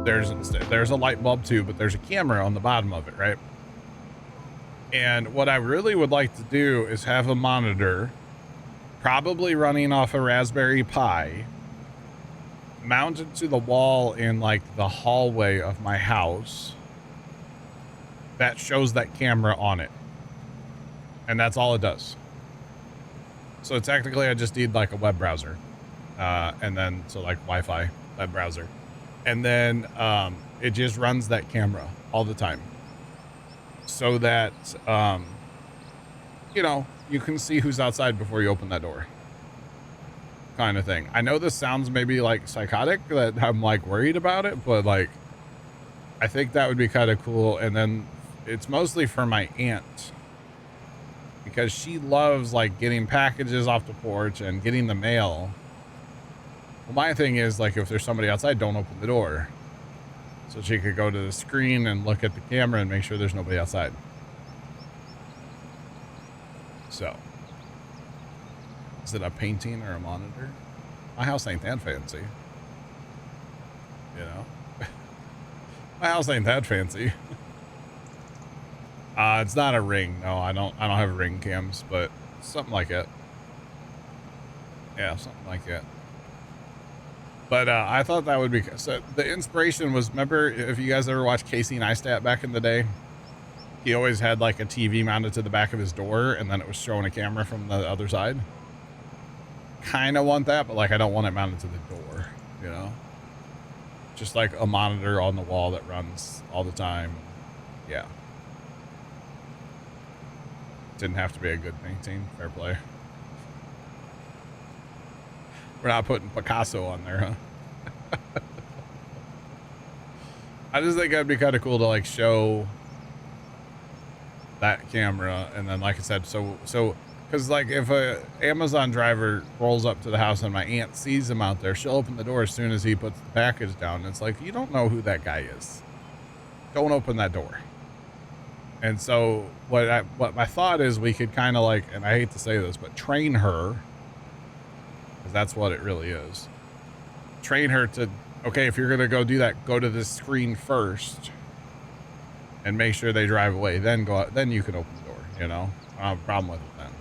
there's a light bulb too, but there's a camera on the bottom of it, right? And what I really would like to do is have a monitor, probably running off a Raspberry Pi, mounted to the wall in like the hallway of my house that shows that camera on it. And that's all it does. So technically I just need like a web browser. And then, so like Wi-Fi web browser. And then it just runs that camera all the time. So that, you know, you can see who's outside before you open that door. Kind of thing. I know this sounds maybe like psychotic, that I'm like worried about it, but like, I think that would be kind of cool. And then it's mostly for my aunt, because she loves like getting packages off the porch and getting the mail. Well, my thing is like, if there's somebody outside, don't open the door. So she could go to the screen and look at the camera and make sure there's nobody outside. So, is it a painting or a monitor? My house ain't that fancy. You know? My house ain't that fancy. It's not a Ring. No, I don't have Ring cams, but something like it. Yeah, something like it. But I thought that would be, so the inspiration was, remember if you guys ever watched Casey Neistat back in the day, he always had like a TV mounted to the back of his door and then it was showing a camera from the other side. Kind of want that, but like I don't want it mounted to the door, you know? Just like a monitor on the wall that runs all the time. Yeah. Didn't have to be a good painting. Fair play. We're not putting Picasso on there, huh? I just think that'd be kind of cool to like show that camera. And then, like I said, so, cause like if a Amazon driver rolls up to the house and my aunt sees him out there, she'll open the door as soon as he puts the package down. It's like, you don't know who that guy is. Don't open that door. And so what my thought is, we could kind of like, and I hate to say this, but train her, because that's what it really is. Train her to, okay, if you're going to go do that, go to this screen first and make sure they drive away. Then go out, then you can open the door, you know? I don't have a problem with it then.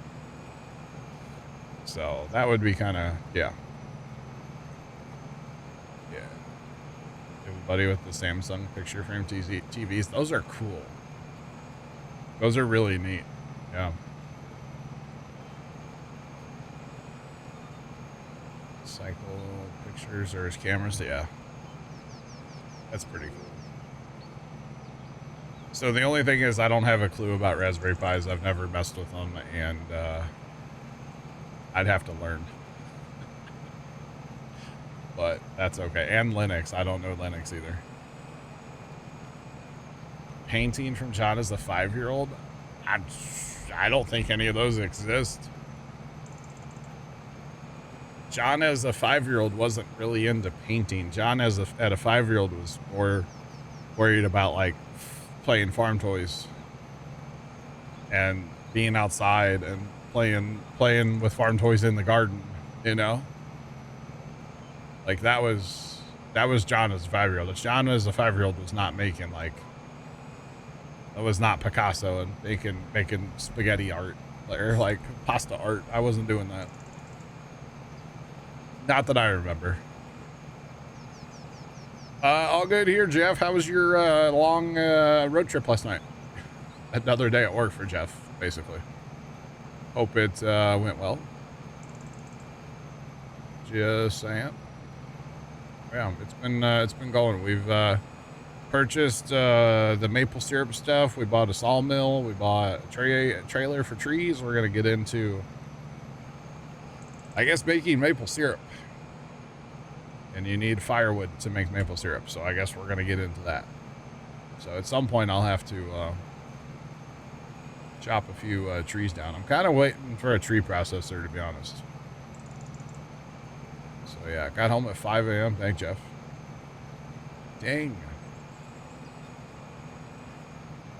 So that would be kind of, yeah. Yeah. Everybody with the Samsung picture frame TVs, those are cool. Those are really neat. Yeah. Cycle pictures or his cameras. Yeah. That's pretty cool. So the only thing is I don't have a clue about Raspberry Pis. I've never messed with them, and I'd have to learn. But that's okay. And Linux. I don't know Linux either. Painting from John as a 5-year-old? I don't think any of those exist. John as a 5-year-old wasn't really into painting. John at a 5-year-old was more worried about like playing farm toys and being outside and playing with farm toys in the garden, you know? Like that was John as a 5-year-old. John as a 5-year-old was not making like, it was not Picasso and making spaghetti art or like pasta art. I wasn't doing that. Not that I remember. All good here, Jeff. How was your long road trip last night? Another day at work for Jeff, basically. Hope it went well. Just saying. Yeah, it's been going. We've purchased the maple syrup stuff. We bought a sawmill. We bought a trailer for trees. We're gonna get into, I guess, making maple syrup. And you need firewood to make maple syrup, so I guess we're gonna get into that. So at some point I'll have to chop a few trees down. I'm kind of waiting for a tree processor, to be honest. So yeah, got home at 5 a.m. Thank Jeff. Dang.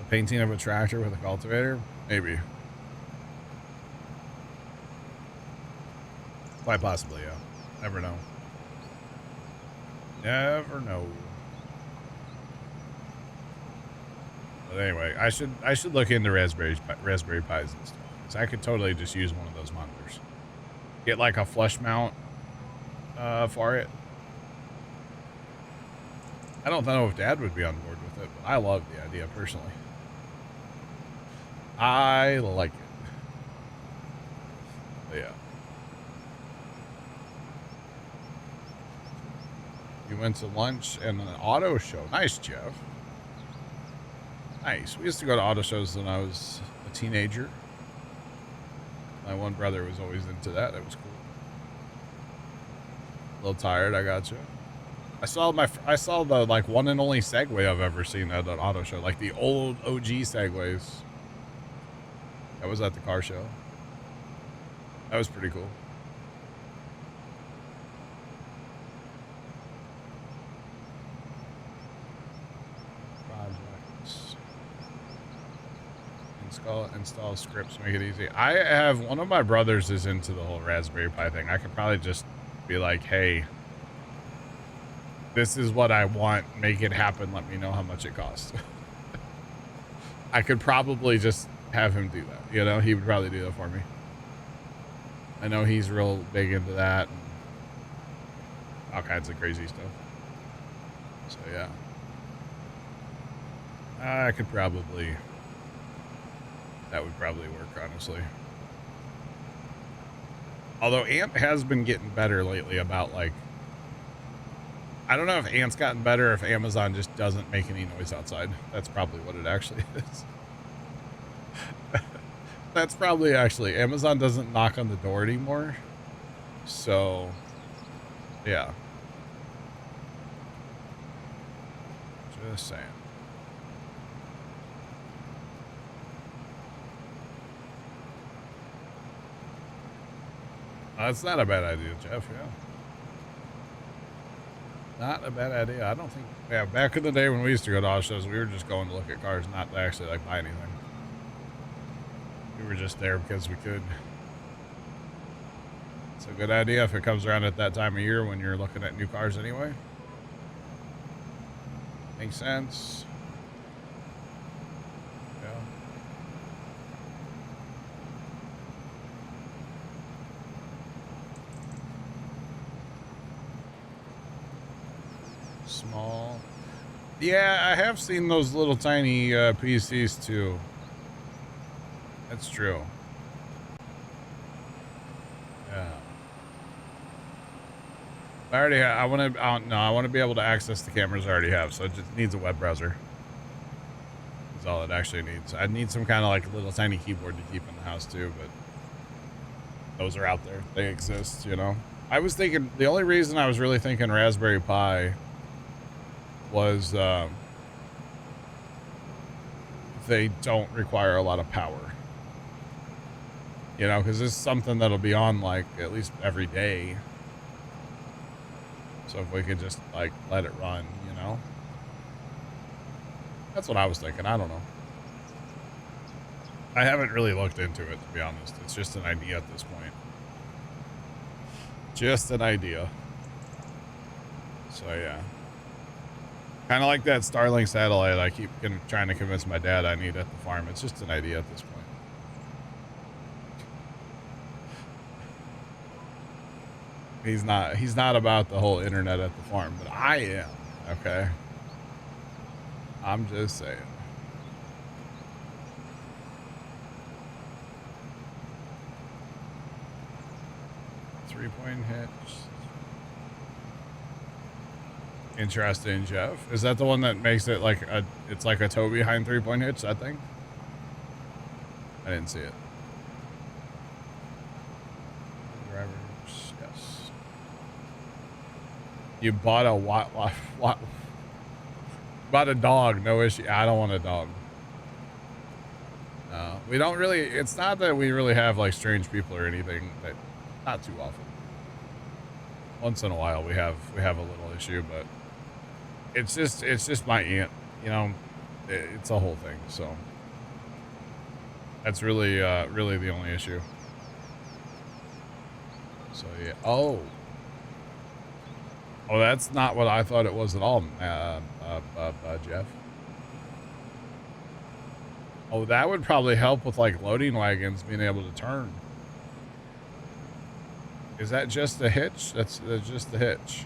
A painting of a tractor with a cultivator? Maybe. Quite possibly, yeah. Never know. Never know. But anyway, I should look into Raspberry Pis and stuff, because I could totally just use one of those monitors. Get like a flush mount for it. I don't know if Dad would be on board with it, but I love the idea personally. I like it. But yeah. You went to lunch and an auto show. Nice, Jeff. Nice. We used to go to auto shows when I was a teenager. My one brother was always into that. It was cool. A little tired, I got you. I saw the like one and only Segway I've ever seen at an auto show, like the old OG Segways. That was at the car show. That was pretty cool. Projects. Install scripts, make it easy. I have one of my brothers is into the whole Raspberry Pi thing. I could probably just be like, hey, this is what I want. Make it happen. Let me know how much it costs. I could probably just have him do that. You know, he would probably do that for me. I know he's real big into that and all kinds of crazy stuff. So yeah, I could probably, that would probably work, honestly. Although Ant has been getting better lately about like, I don't know if Ant's gotten better or if Amazon just doesn't make any noise outside. That's probably what it actually is. That's probably actually, Amazon doesn't knock on the door anymore. So, yeah. Just saying. That's not a bad idea, Jeff, yeah. Not a bad idea. I don't think, yeah, back in the day when we used to go to auto shows, we were just going to look at cars, not to actually like buy anything. We were just there because we could. It's a good idea if it comes around at that time of year when you're looking at new cars anyway. Makes sense. Yeah. Small. Yeah, I have seen those little tiny PCs too. That's true. Yeah. I already have, I want to be able to access the cameras I already have, so it just needs a web browser. That's all it actually needs. I'd need some kind of like little tiny keyboard to keep in the house too, but those are out there. They exist, you know. I was thinking, the only reason I was really thinking Raspberry Pi was they don't require a lot of power. You know, because this is something that'll be on like at least every day. So if we could just like let it run, you know. That's what I was thinking. I don't know. I haven't really looked into it, to be honest. It's just an idea at this point. Just an idea. So yeah. Kind of like that Starlink satellite I keep trying to convince my dad I need at the farm. It's just an idea at this point. He's not about the whole internet at the farm, but I am, okay? I'm just saying. Three-point hitch. Interesting, Jeff. Is that the one that makes it like it's like a toe behind three-point hitch, that thing? I didn't see it. Drivers, yes. You bought a what? Bought a dog, no issue. I don't want a dog. No, we don't really, it's not that we really have like strange people or anything, that not too often. Once in a while we have a little issue, but it's just my aunt, you know, it's a whole thing. So that's really the only issue. So yeah. Oh, that's not what I thought it was at all, Jeff. Oh, that would probably help with like loading wagons being able to turn. Is that just the hitch? That's just the hitch.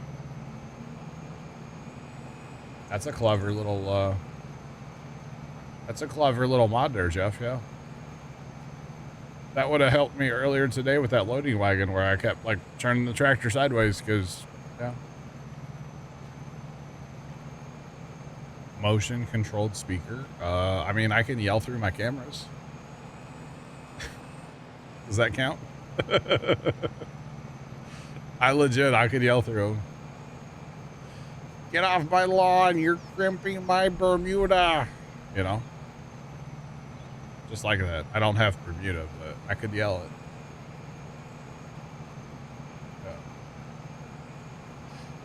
That's a clever little mod there, Jeff. Yeah. That would have helped me earlier today with that loading wagon where I kept like turning the tractor sideways because, yeah. Motion controlled speaker. I mean, I can yell through my cameras. Does that count? I could yell through them. Get off my lawn. You're crimping my Bermuda. You know? Just like that. I don't have Bermuda, but I could yell it.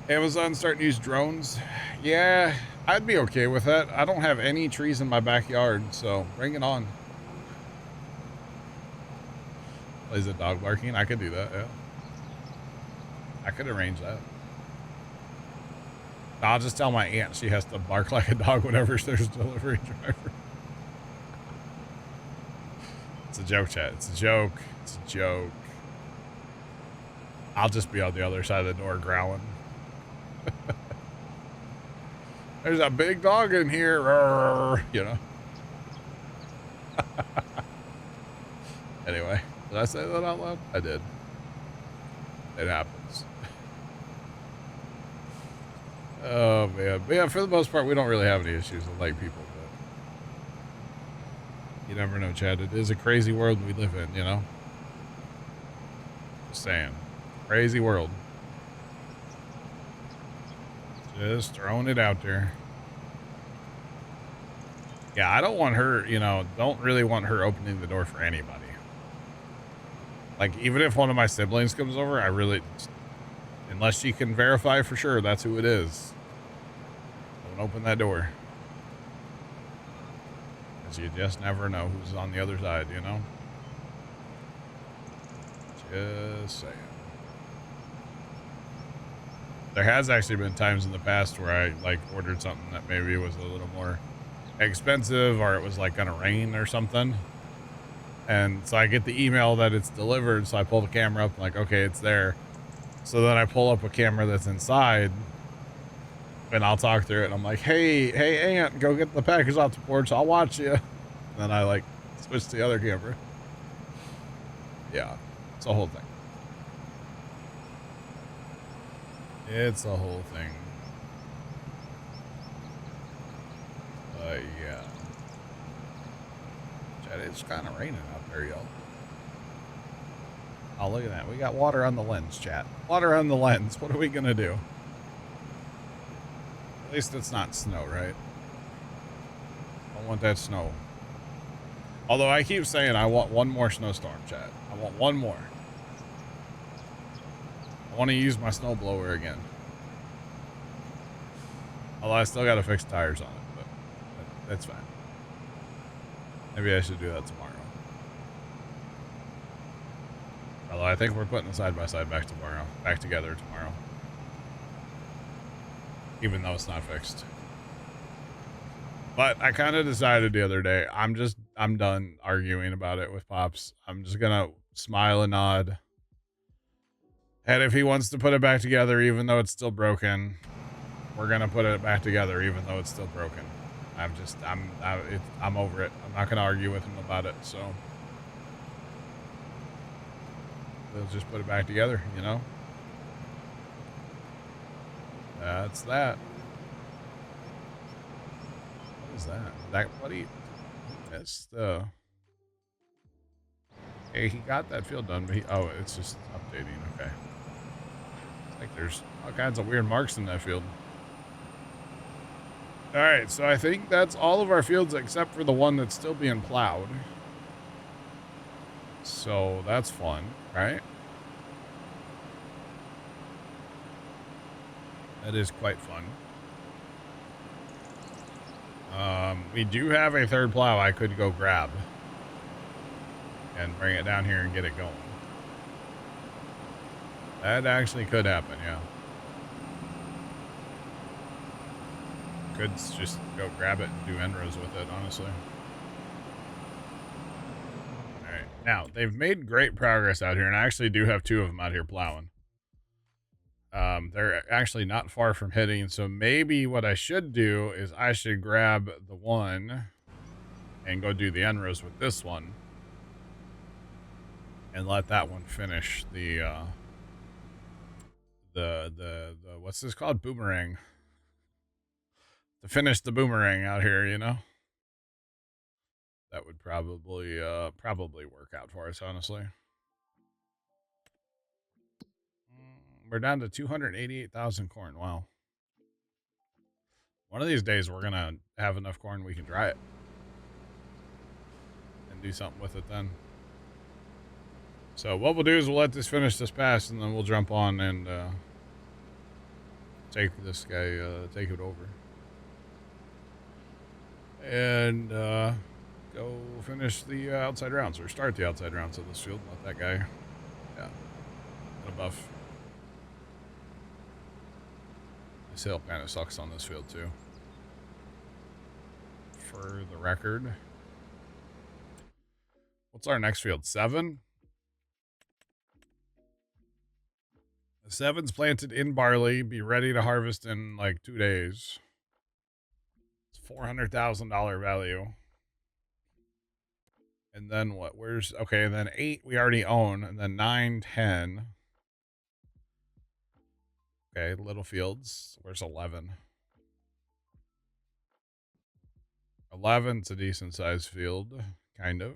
Yeah. Amazon starting to use drones. Yeah, I'd be okay with that. I don't have any trees in my backyard, so bring it on. Is it dog barking? I could do that, yeah. I could arrange that. I'll just tell my aunt she has to bark like a dog whenever there's a delivery driver. It's a joke, chat. It's a joke. It's a joke. I'll just be on the other side of the door growling. There's a big dog in here, you know. Anyway, did I say that out loud? I did. It happens. Oh man, but yeah, for the most part, we don't really have any issues with lake people. But you never know, Chad. It is a crazy world we live in, you know. Just saying, crazy world. Just throwing it out there. Yeah, I don't want her, you know, don't really want her opening the door for anybody. Like, even if one of my siblings comes over, I really, unless she can verify for sure that's who it is, don't open that door. Because you just never know who's on the other side, you know? Just saying. There has actually been times in the past where I, like, ordered something that maybe was a little more expensive or it was, like, gonna rain or something. And so I get the email that it's delivered, so I pull the camera up, I'm like, okay, it's there. So then I pull up a camera that's inside, and I'll talk through it, and I'm like, hey, Aunt, go get the package off the porch, I'll watch you. And then I, like, switch to the other camera. Yeah, it's a whole thing. It's a whole thing. Yeah. It's kind of raining out there, y'all. Oh, look at that. We got water on the lens, chat. Water on the lens. What are we going to do? At least it's not snow, right? I don't want that snow. Although I keep saying I want one more snowstorm, chat. I want one more. I want to use my snowblower again. Although I still got to fix tires on it, but that's fine. Maybe I should do that tomorrow. Although I think we're putting the side-by-side back together tomorrow. Even though it's not fixed. But I kind of decided the other day, I'm done arguing about it with Pops. I'm just gonna smile and nod. And if he wants to put it back together, even though it's still broken, we're gonna put it back together, even though it's still broken. I'm over it. I'm not gonna argue with him about it. So we'll just put it back together, you know. That's that. What is that? What do you? That's the. Hey, he got that field done, but oh, it's just updating. Okay. It's like there's all kinds of weird marks in that field. All right, so I think that's all of our fields except for the one that's still being plowed. So that's fun, right? That is quite fun. We do have a third plow I could go grab and bring it down here and get it going. That actually could happen, yeah. Could just go grab it and do end rows with it, honestly. Now, they've made great progress out here, and I actually do have 2 of them out here plowing. They're actually not far from hitting, so maybe what I should do is I should grab the one and go do the end rows with this one and let that one finish the what's this called? Boomerang. To finish the boomerang out here, you know? That would probably work out for us, honestly. We're down to 288,000 corn. Wow. One of these days we're gonna have enough corn we can dry it and do something with it then. So what we'll do is we'll let this finish this pass, and then we'll jump on and take this guy, take it over. And go finish the outside rounds, or start the outside rounds of this field. Let that guy, yeah, get a buff. This hill kind of sucks on this field too. For the record. What's our next field? 7? The 7's planted in barley, be ready to harvest in like 2 days. It's $400,000 value. And then what? Where's, okay, and then 8 we already own, and then 9, 10. Okay, little fields. Where's 11? 11's a decent sized field, kind of.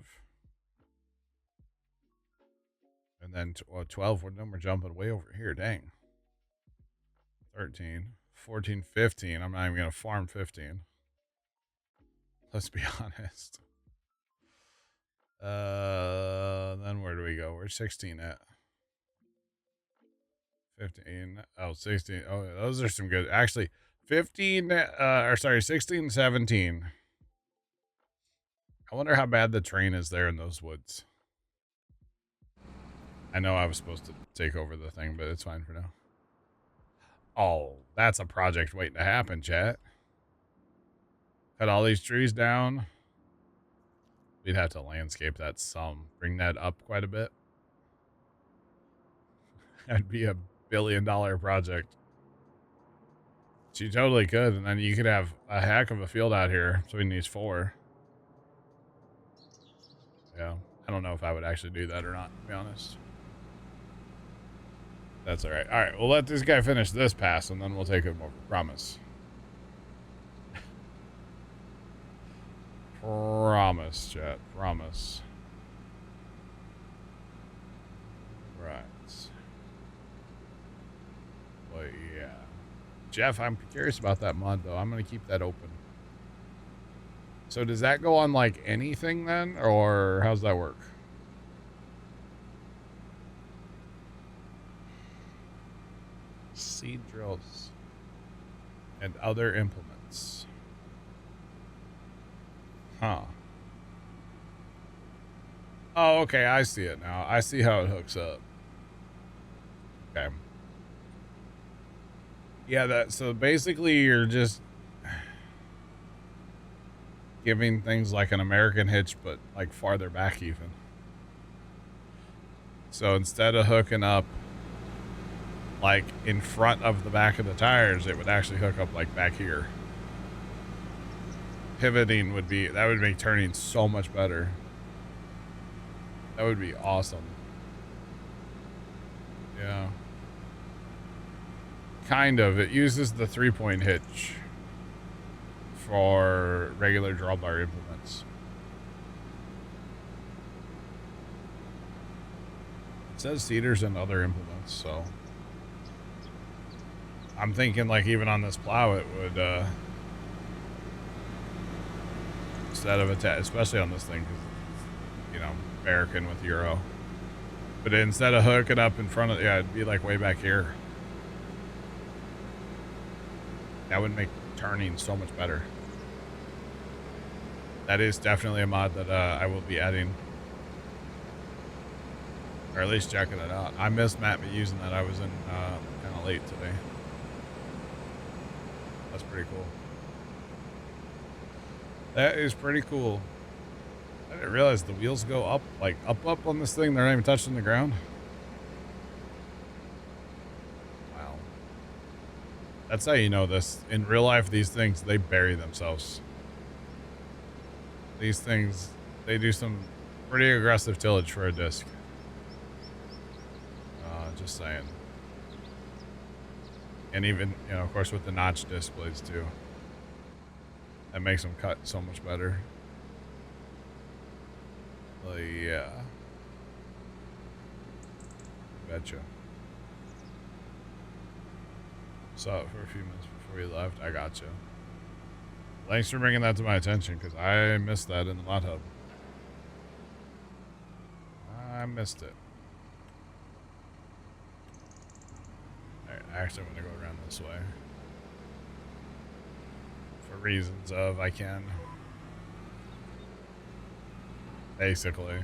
And then 12, we're jumping way over here. Dang. 13, 14, 15. I'm not even going to farm 15. Let's be honest. Then where do we go? Where's 16 at? 15. Oh, 16. Oh, those are some good. Actually, 15, or sorry, 16, 17. I wonder how bad the terrain is there in those woods. I know I was supposed to take over the thing, but it's fine for now. Oh, that's a project waiting to happen, chat. Cut all these trees down. We'd have to landscape that some. Bring that up quite a bit. That'd be a $1 billion project. She totally could, and then you could have a heck of a field out here between these 4. Yeah, I don't know if I would actually do that or not, to be honest. That's all right. All right, we'll let this guy finish this pass, and then we'll take him over. Promise. Promise, chat. Promise. Right. But yeah. Jeff, I'm curious about that mod, though. I'm going to keep that open. So does that go on, like, anything then? Or how's that work? Seed drills. And other implements. Huh. Oh, okay. I see it now. I see how it hooks up. Okay. Yeah, so basically you're just giving things like an American hitch, but like farther back even. So instead of hooking up like in front of the back of the tires, it would actually hook up like back here. Pivoting would be, that would make turning so much better. That would be awesome. Yeah. Kind of. It uses the 3-point hitch for regular drawbar implements. It says seeders and other implements, so I'm thinking like even on this plow it would instead of especially on this thing, because you know, American with Euro, but instead of hooking up in front of, yeah, it'd be like way back here. That would make turning so much better. That is definitely a mod that I will be adding, or at least checking it out. I missed Matt using that. I was in kind of late today. That's pretty cool. That is pretty cool. I didn't realize the wheels go up, like up on this thing. They're not even touching the ground. Wow. That's how you know this. In real life, these things, they bury themselves. These things, they do some pretty aggressive tillage for a disc. Just saying. And even, you know, of course, with the notch disc blades too. That makes them cut so much better. Yeah. Betcha. Saw it for a few minutes before you left. I gotcha. Thanks for bringing that to my attention, because I missed that in the mod hub. I missed it. Alright, actually I'm going to go around this way. For reasons of I can. Basically.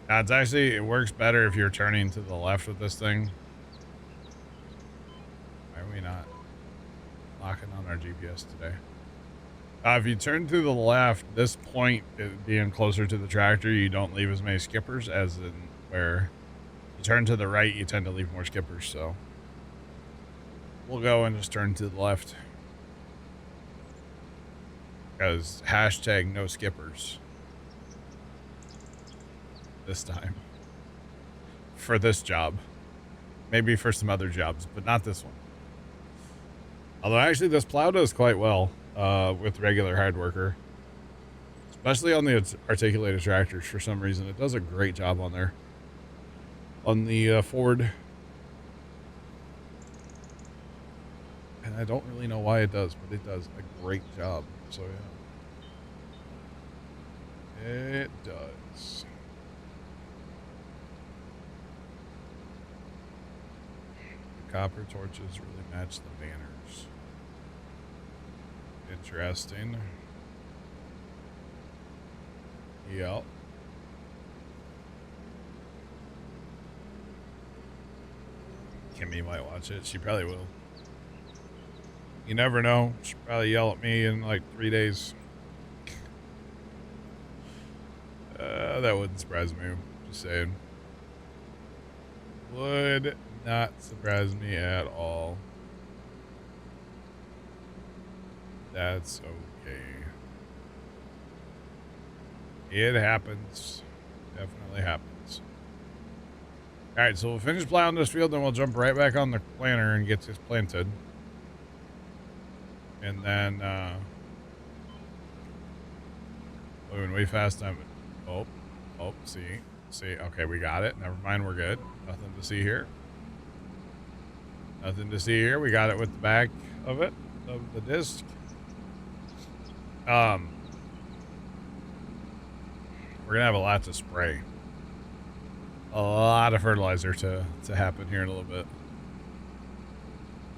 Now it's actually, it works better if you're turning to the left with this thing. Why are we not locking on our GPS today? If you turn to the left, this point being closer to the tractor, you don't leave as many skippers as in where you turn to the right, you tend to leave more skippers. So we'll go and just turn to the left. Because hashtag no skippers. This time. For this job. Maybe for some other jobs, but not this one. Although actually this plow does quite well with regular hard worker. Especially on the articulated tractors for some reason. It does a great job on there. On the Ford. And I don't really know why it does, but it does a great job. So yeah. It does. The copper torches really match the banners. Interesting. Yep. Kimmy might watch it. She probably will. You never know. She'll probably yell at me in like 3 days. That wouldn't surprise me. Just saying. Would not surprise me at all. That's okay. It happens. Definitely happens. Alright, so we'll finish plowing this field, then we'll jump right back on the planter and get this planted. And then, moving way fast. See. Okay, we got it. Never mind, we're good. Nothing to see here. Nothing to see here. We got it with the back of it, of the disc. We're gonna have a lot to spray. A lot of fertilizer to happen here in a little bit.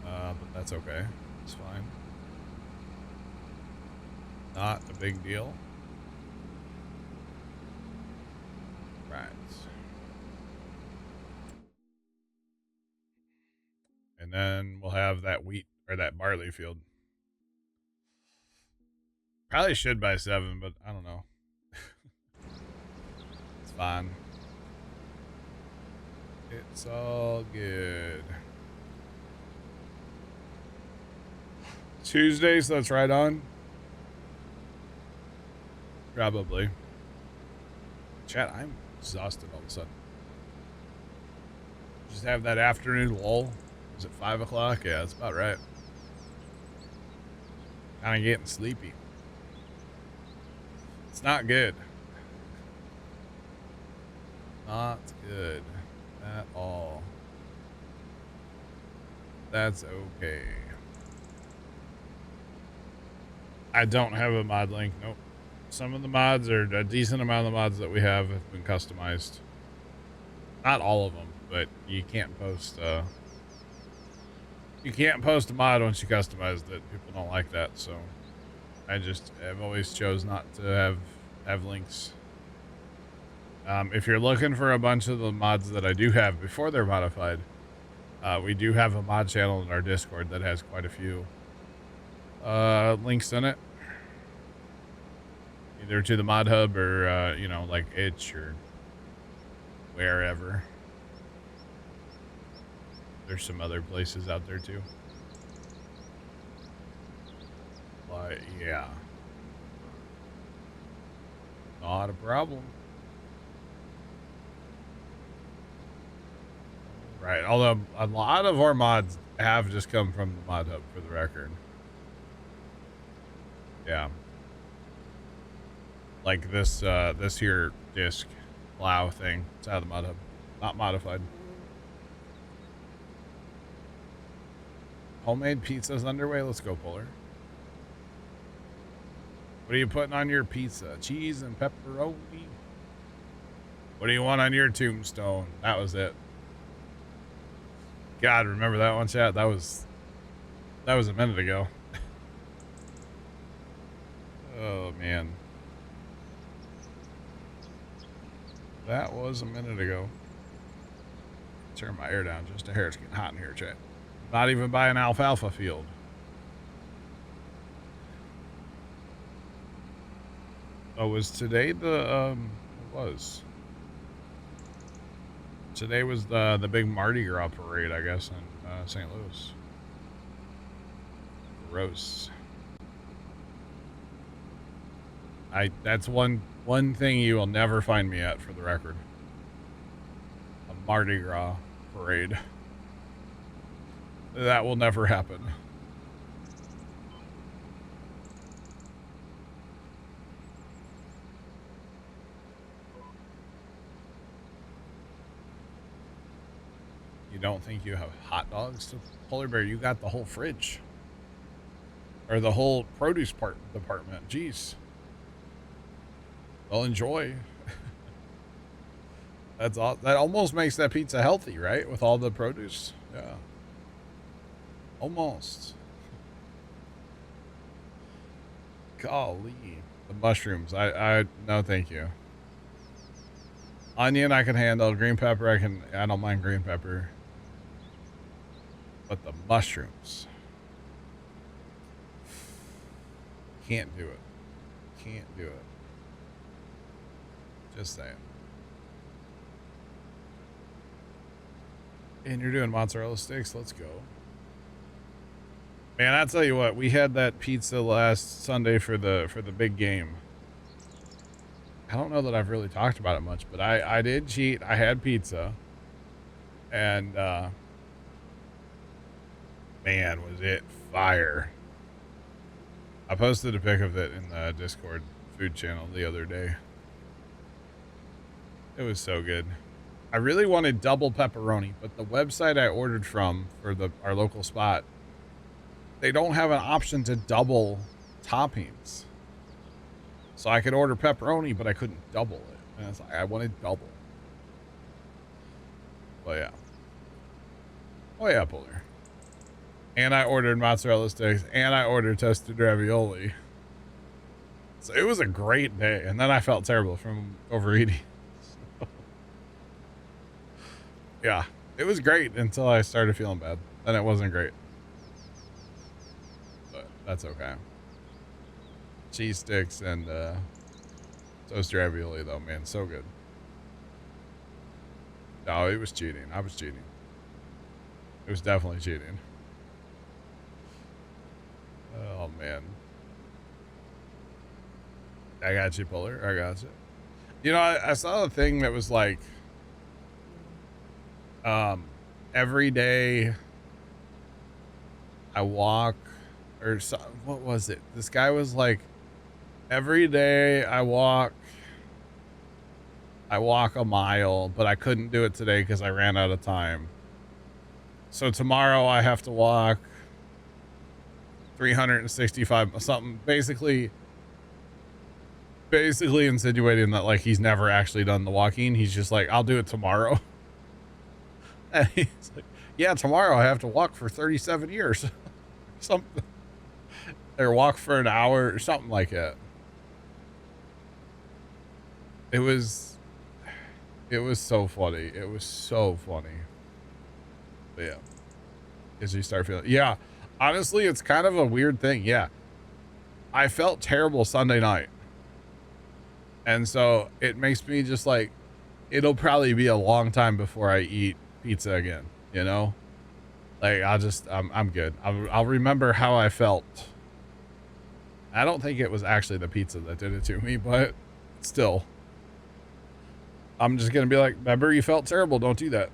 But that's okay. It's fine. Not a big deal. Right. And then we'll have that wheat or that barley field. Probably should by 7, but I don't know. It's fine. It's all good. Tuesday, so that's right on. Probably. Chat, I'm exhausted all of a sudden. Just have that afternoon lull. Is it 5 o'clock? Yeah, that's about right. Kind of getting sleepy. It's not good. Not good at all. That's okay. I don't have a mod link. Nope. Some of the mods, or a decent amount of the mods that we have been customized. Not all of them, but you can't post a mod once you customize it. People don't like that, so I've always chose not to have links. If you're looking for a bunch of the mods that I do have before they're modified, we do have a mod channel in our Discord that has quite a few links in it. either to the mod hub or, you know, like itch or wherever. There's some other places out there too. But yeah. Not a problem. Right. Although a lot of our mods have just come from the mod hub, for the record. Yeah. Like this, this here disc plow thing. It's out of the mod hub. Not modified. Homemade pizza's underway. Let's go, Polar. What are you putting on your pizza? Cheese and pepperoni? What do you want on your tombstone? That was it. God, remember that one, chat? That was a minute ago. Oh, man. That was a minute ago. Turn my air down just a hair. It's getting hot in here, chat. Not even by an alfalfa field. Oh, was today the, Today was the big Mardi Gras parade, I guess, in St. Louis. Gross. That's one thing you will never find me at, for the record. A Mardi Gras parade. That will never happen. You don't think you have hot dogs to Polar Bear? You got the whole fridge. Or the whole produce department. Jeez. Well, enjoy. That's all. That almost makes that pizza healthy, right? With all the produce. Yeah. Almost. Golly. The mushrooms. No, thank you. Onion I can handle. Green pepper I don't mind green pepper. But the mushrooms. Can't do it. Can't do it. Just saying. And you're doing mozzarella sticks? Let's go. Man, I'll tell you what, we had that pizza last Sunday for the big game. I don't know that I've really talked about it much, but I did cheat. I had pizza. And man, was it fire. I posted a pic of it in the Discord food channel the other day. It was so good. I really wanted double pepperoni, but the website I ordered from for our local spot, they don't have an option to double toppings. So I could order pepperoni, but I couldn't double it. And it's like, I wanted double. But yeah. Oh yeah, Polar. And I ordered mozzarella sticks, and I ordered toasted ravioli. So it was a great day. And then I felt terrible from overeating. So, yeah, it was great until I started feeling bad. Then it wasn't great. But that's okay. Cheese sticks and toasted ravioli, though, man. So good. No, it was cheating. I was cheating. It was definitely cheating. Oh, man. I got you, Polar. I got you. You know, I saw a thing that was like, every day I walk, or so, what was it? This guy was like, every day I walk a mile, but I couldn't do it today because I ran out of time. So tomorrow I have to walk 365 something, basically insinuating that like he's never actually done the walking. He's just like, I'll do it tomorrow. And he's like, yeah, tomorrow I have to walk for 37 years. Something. Or walk for an hour or something like that. It was so funny. It was so funny. But yeah. As you start feeling, yeah. Honestly, it's kind of a weird thing. Yeah. I felt terrible Sunday night. And so it makes me just like, it'll probably be a long time before I eat pizza again, you know? Like I'm good. I'll remember how I felt. I don't think it was actually the pizza that did it to me, but still, I'm just going to be like, remember you felt terrible. Don't do that.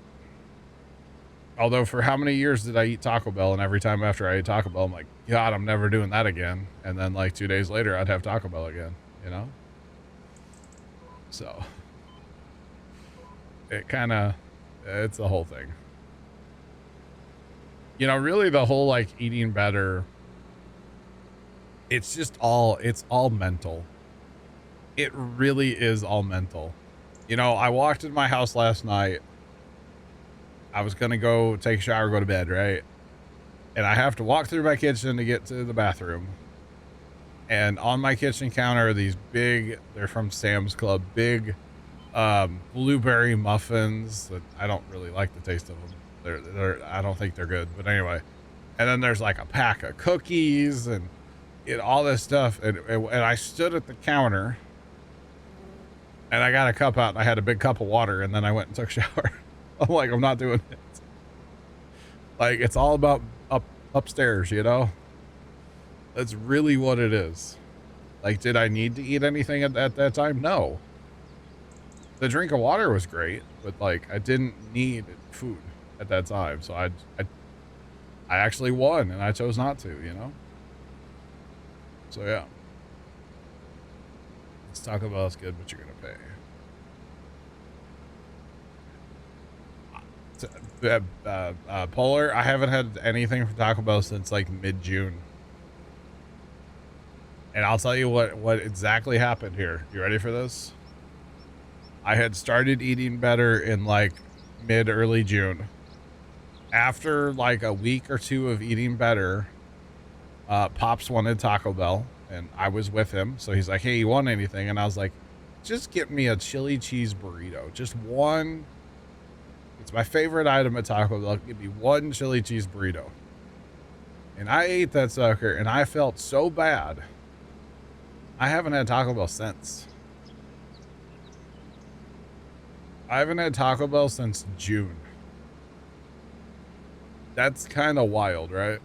Although for how many years did I eat Taco Bell? And every time after I ate Taco Bell, I'm like, God, I'm never doing that again. And then like 2 days later, I'd have Taco Bell again, you know? So it kind of, it's the whole thing. You know, really the whole like eating better, it's all mental. It really is all mental. You know, I walked in my house last night. I was going to go take a shower, go to bed, right? And I have to walk through my kitchen to get to the bathroom. And on my kitchen counter are these big, they're from Sam's Club, big blueberry muffins that I don't really like the taste of them. I don't think they're good, but anyway. And then there's like a pack of cookies and all this stuff. And I stood at the counter and I got a cup out and I had a big cup of water and then I went and took a shower. I'm like, I'm not doing it. Like, it's all about upstairs, you know? That's really what it is. Like, did I need to eat anything at that time? No. The drink of water was great, but like, I didn't need food at that time. So I actually won and I chose not to, you know? So yeah. Let's talk about what's good, but you're going to pay. Polar, I haven't had anything from Taco Bell since like mid-June. And I'll tell you what exactly happened here. You ready for this? I had started eating better in like early June. After like a week or two of eating better, Pops wanted Taco Bell and I was with him. So he's like, hey, you want anything? And I was like, just get me a chili cheese burrito. Just one. It's my favorite item at Taco Bell. Give me one chili cheese burrito. And I ate that sucker and I felt so bad. I haven't had Taco Bell since. I haven't had Taco Bell since June. That's kind of wild, right?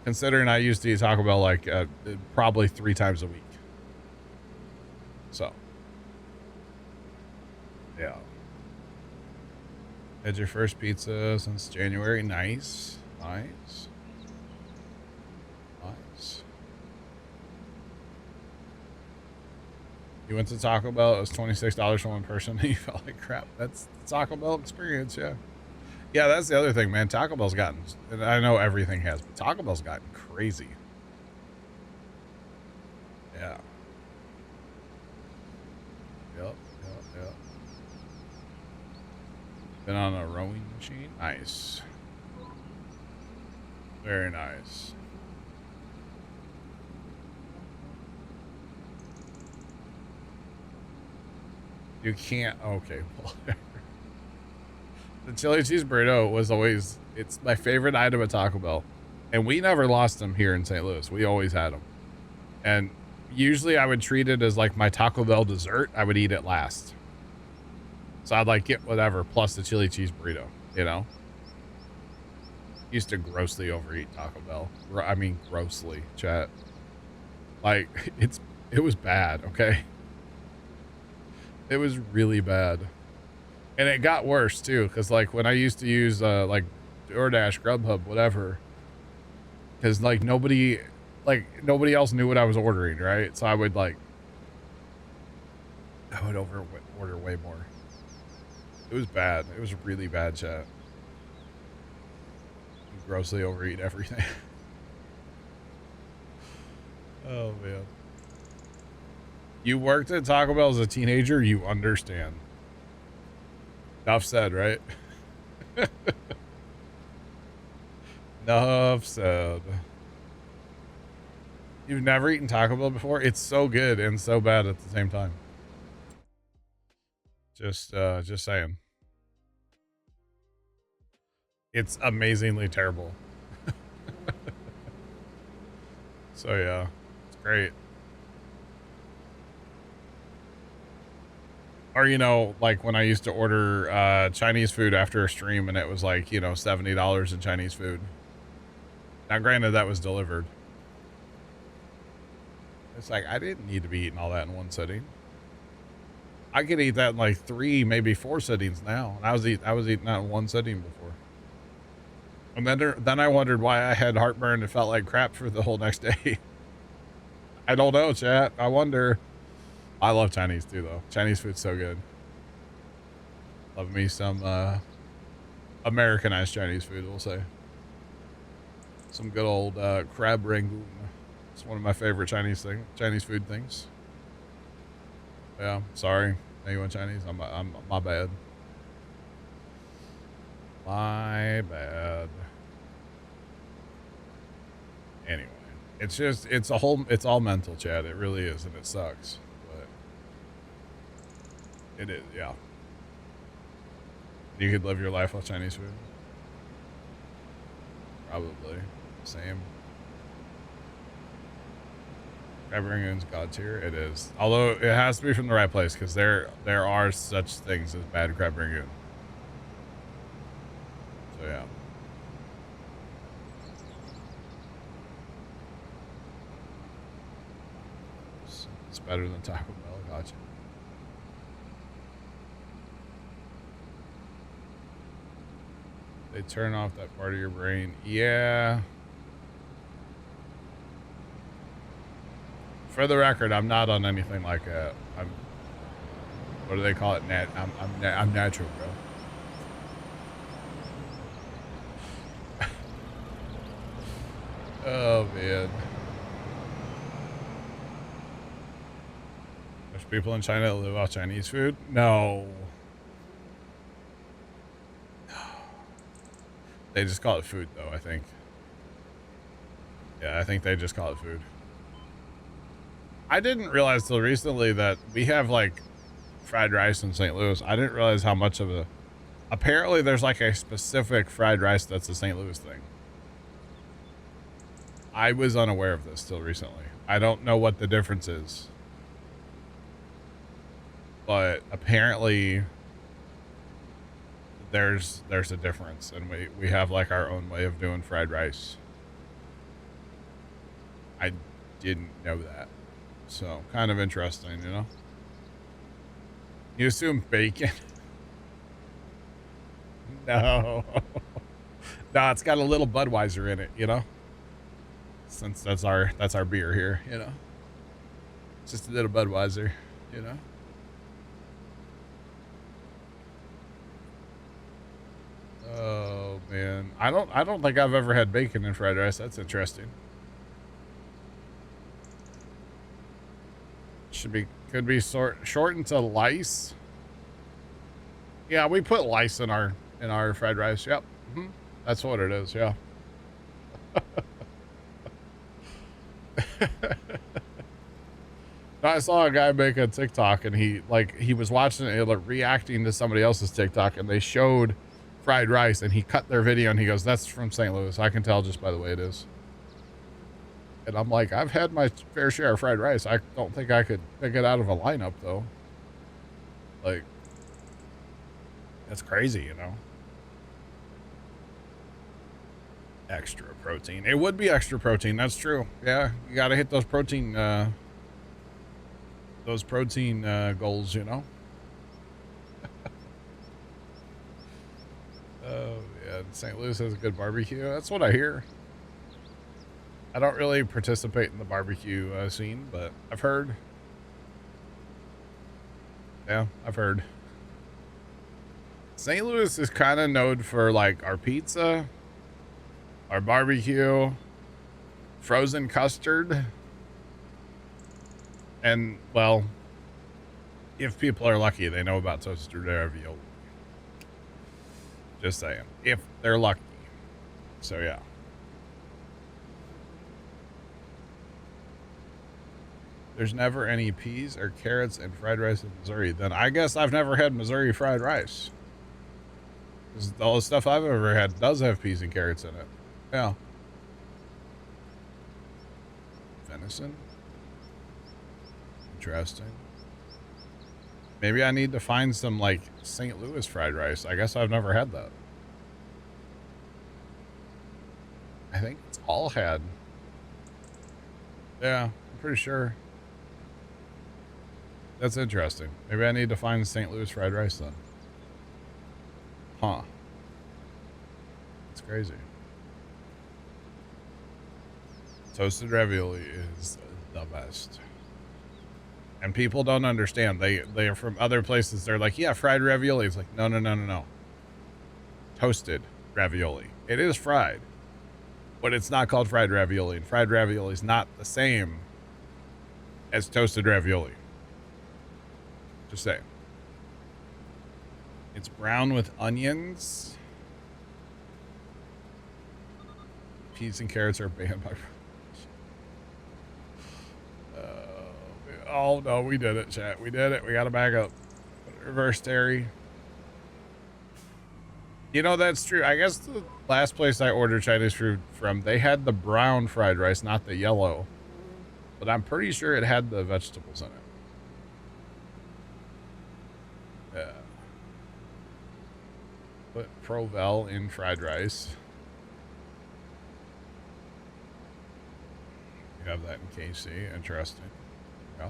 Considering I used to eat Taco Bell like probably 3 times a week. So, yeah. Had your first pizza since January. Nice. Nice. Nice. You went to Taco Bell. It was $26 for one person. And you felt like crap. That's the Taco Bell experience. Yeah. Yeah, that's the other thing, man. Taco Bell's gotten, and I know everything has, but Taco Bell's gotten crazy. Yeah. Yep. Been on a rowing machine. Nice. Very nice. You can't. Okay. The chili cheese burrito was always, it's my favorite item at Taco Bell. And we never lost them here in St. Louis. We always had them. And usually I would treat it as like my Taco Bell dessert. I would eat it last. So I'd like get whatever plus the chili cheese burrito, you know? Used to grossly overeat Taco Bell. I mean, grossly, chat. Like, it was bad, okay? It was really bad. And it got worse too, because like when I used to use like DoorDash, Grubhub, whatever, because like nobody else knew what I was ordering, right? So I would order way more. It was bad. It was really bad, chat. Grossly overeat everything. Oh man. You worked at Taco Bell as a teenager, you understand. Enough said, right? Enough said. You've never eaten Taco Bell before? It's so good and so bad at the same time. Just saying. It's amazingly terrible. So yeah, it's great. Or, you know, like when I used to order Chinese food after a stream and it was like, you know, $70 in Chinese food. Now, granted, that was delivered. It's like, I didn't need to be eating all that in one sitting. I could eat that in like 3, maybe 4 sittings now. And I was eating that in one sitting before. And then I wondered why I had heartburn and felt like crap for the whole next day. I don't know, chat. I wonder. I love Chinese too, though. Chinese food's so good. Love me some Americanized Chinese food, we'll say. Some good old crab rangoon. It's one of my favorite Chinese food things. Yeah, sorry. Now you want Chinese? I'm my bad. My bad. Anyway, it's all mental, chat. It really is, and it sucks. But it is, yeah. You could live your life off Chinese food? Probably. Same. Crab rangoon's god tier. It is. Although it has to be from the right place, because there are such things as bad crab rangoon. So yeah. It's better than Taco Bell. Gotcha. They turn off that part of your brain. Yeah. For the record, I'm not on anything like that. What do they call it? I'm natural, bro. Oh man. There's people in China that live off Chinese food? No. They just call it food, though, I think. Yeah, I think they just call it food. I didn't realize till recently that we have, like, fried rice in St. Louis. I didn't realize how much of a... Apparently, there's, like, a specific fried rice that's a St. Louis thing. I was unaware of this till recently. I don't know what the difference is. But apparently... There's a difference, and we have like our own way of doing fried rice. I didn't know that, so kind of interesting, you know. You assume bacon? No, no, it's got a little Budweiser in it, you know. Since that's our beer here, you know. It's just a little Budweiser, you know. Oh man, I don't think I've ever had bacon in fried rice. That's interesting. Could be shortened to lice. Yeah, we put lice in our fried rice. Yep, that's what it is. Yeah. I saw a guy make a TikTok, and he was watching it, like, reacting to somebody else's TikTok, and they showed fried rice, and he cut their video, and he goes, "That's from St. Louis. I can tell just by the way it is." And I'm like, I've had my fair share of fried rice. I don't think I could pick it out of a lineup, though. Like, that's crazy, you know. Extra protein. It would be extra protein. That's true. Yeah, you got to hit those protein goals, you know. Oh yeah, St. Louis has a good barbecue. That's what I hear. I don't really participate in the barbecue scene, but I've heard. Yeah, I've heard. St. Louis is kind of known for like our pizza, our barbecue, frozen custard, and, well, if people are lucky, they know about toasted ravioli. Just saying, if they're lucky. So yeah. There's never any peas or carrots in fried rice in Missouri. Then I guess I've never had Missouri fried rice. Because all the stuff I've ever had does have peas and carrots in it. Yeah. Venison. Interesting. Maybe I need to find some like St. Louis fried rice. I guess I've never had that. I think it's all had. Yeah, I'm pretty sure. That's interesting. Maybe I need to find St. Louis fried rice then. Huh. It's crazy. Toasted ravioli is the best. And people don't understand. They are from other places. They're like, yeah, fried ravioli. It's like, no. Toasted ravioli. It is fried, but it's not called fried ravioli. And fried ravioli is not the same as toasted ravioli. Just saying. It's brown with onions. Peas and carrots are banned by... Oh, no, we did it, chat. We did it. We got to back up. Reverse Terry. You know, that's true. I guess the last place I ordered Chinese food from, they had the brown fried rice, not the yellow. But I'm pretty sure it had the vegetables in it. Yeah. Put Provel in fried rice. You have that in KC. Interesting. Yeah.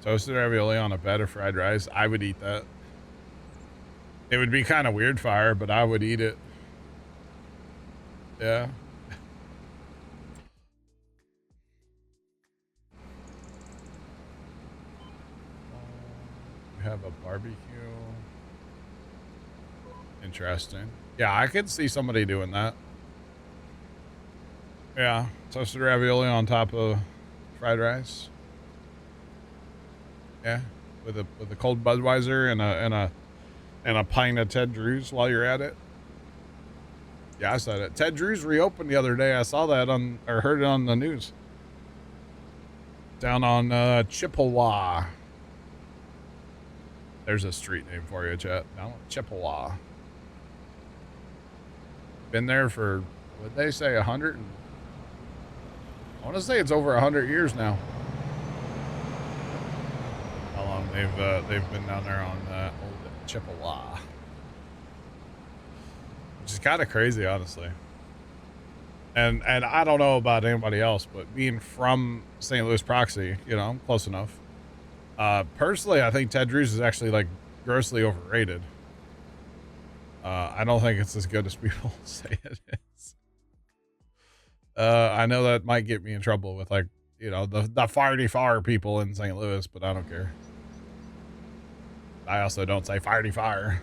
Toasted ravioli on a bed of fried rice. I would eat that. It would be kind of weird fire, but I would eat it. Yeah. We have a barbecue. Interesting. Yeah, I could see somebody doing that. Yeah, toasted ravioli on top of fried rice. Yeah, with a cold Budweiser and a pint of Ted Drew's while you're at it. Yeah, I saw that. Ted Drew's reopened the other day. I saw that or heard it on the news. Down on Chippewa. There's a street name for you, chat. Down on Chippewa. Been there for, what'd they say, 100? I want to say it's over 100 years now. How long they've been down there on old Chippewa. Which is kind of crazy, honestly. And I don't know about anybody else, but being from St. Louis proxy, you know, I'm close enough. Personally, I think Ted Drew's is actually like grossly overrated. I don't think it's as good as people say it is. I know that might get me in trouble with, like, you know, the farty far people in St. Louis, but I don't care. I also don't say farty fire.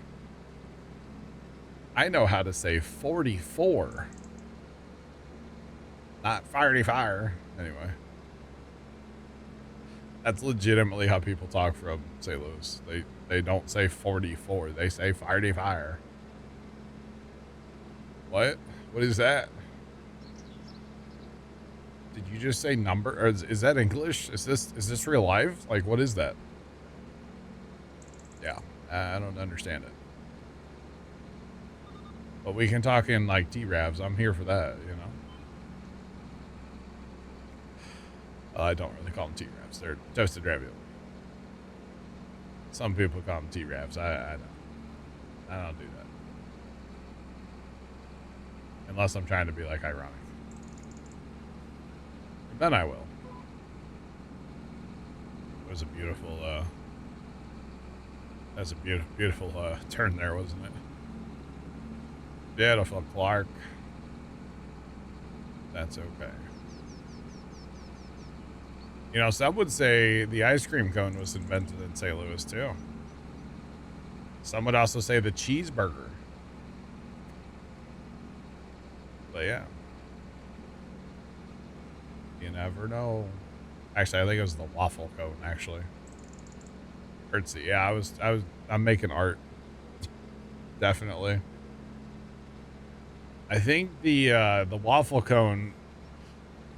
I know how to say 44. Not farty fire. Anyway. That's legitimately how people talk from St. Louis. They don't say 44. They say farty fire. What? What is that? Did you just say number? Or is that English? Is this real life? Like, what is that? Yeah, I don't understand it. But we can talk in like T-Ravs. I'm here for that, you know. I don't really call them T-Ravs. They're toasted ravioli. Some people call them T-Ravs. I don't do that. Unless I'm trying to be like ironic. Then I will. It was a beautiful, that's a beautiful turn there, wasn't it? Beautiful, Clark. That's okay. You know, some would say the ice cream cone was invented in St. Louis, too. Some would also say the cheeseburger. But yeah. You never know. Actually, I think it was the waffle cone, actually. Curtsy. Yeah, I'm making art. Definitely. I think the waffle cone,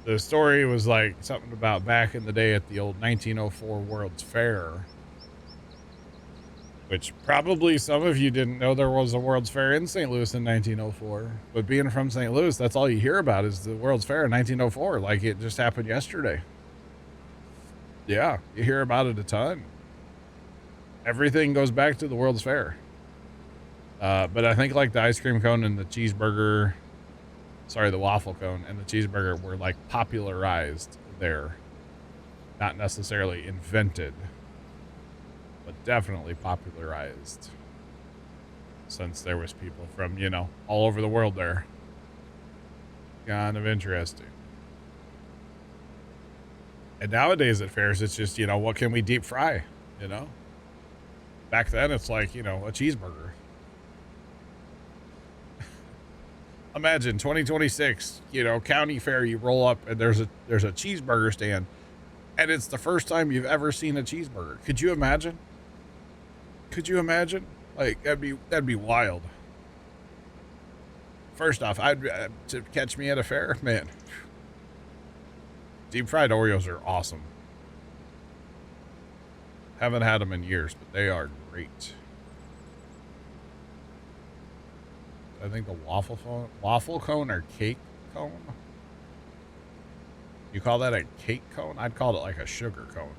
the story was like something about back in the day at the old 1904 World's Fair. Which probably some of you didn't know there was a World's Fair in St. Louis in 1904. But being from St. Louis, that's all you hear about is the World's Fair in 1904. Like it just happened yesterday. Yeah, you hear about it a ton. Everything goes back to the World's Fair. But I think like the ice cream cone and the cheeseburger, sorry, the waffle cone and the cheeseburger were like popularized there. Not necessarily invented, but definitely popularized. Since there was people from, you know, all over the world there. Kind of interesting. And nowadays at fairs, it's just, you know, what can we deep fry, you know? Back then, it's like, you know, a cheeseburger. Imagine 2026, you know, county fair, you roll up and there's a cheeseburger stand and it's the first time you've ever seen a cheeseburger. Could you imagine? Could you imagine? Like, that'd be wild. First off, to catch me at a fair, man. Deep fried Oreos are awesome. Haven't had them in years, but they are great. I think the waffle cone or cake cone. You call that a cake cone? I'd call it like a sugar cone.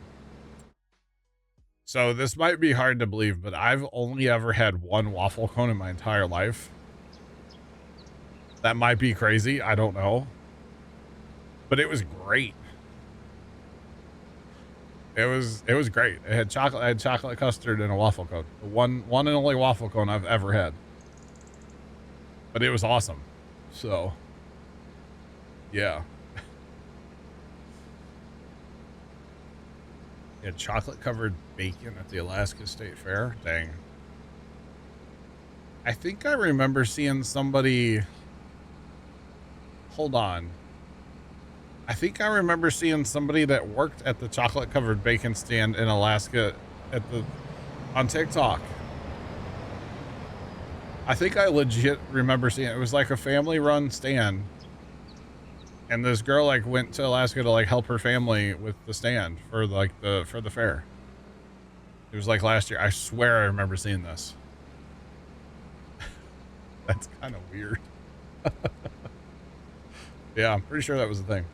So this might be hard to believe, but I've only ever had one waffle cone in my entire life. That might be crazy. I don't know. But it was great. It was great. It had chocolate. I had chocolate custard and a waffle cone. The one and only waffle cone I've ever had. But it was awesome. So, yeah. Yeah, chocolate covered bacon at the Alaska State Fair. Dang. I think I remember seeing somebody. Hold on. I think I remember seeing somebody that worked at the chocolate covered bacon stand in Alaska on TikTok. I think I legit remember seeing it. It was like a family run stand. And this girl like went to Alaska to like help her family with the stand for like for the fair. It was like last year. I swear I remember seeing this. That's kind of weird. Yeah, I'm pretty sure that was the thing.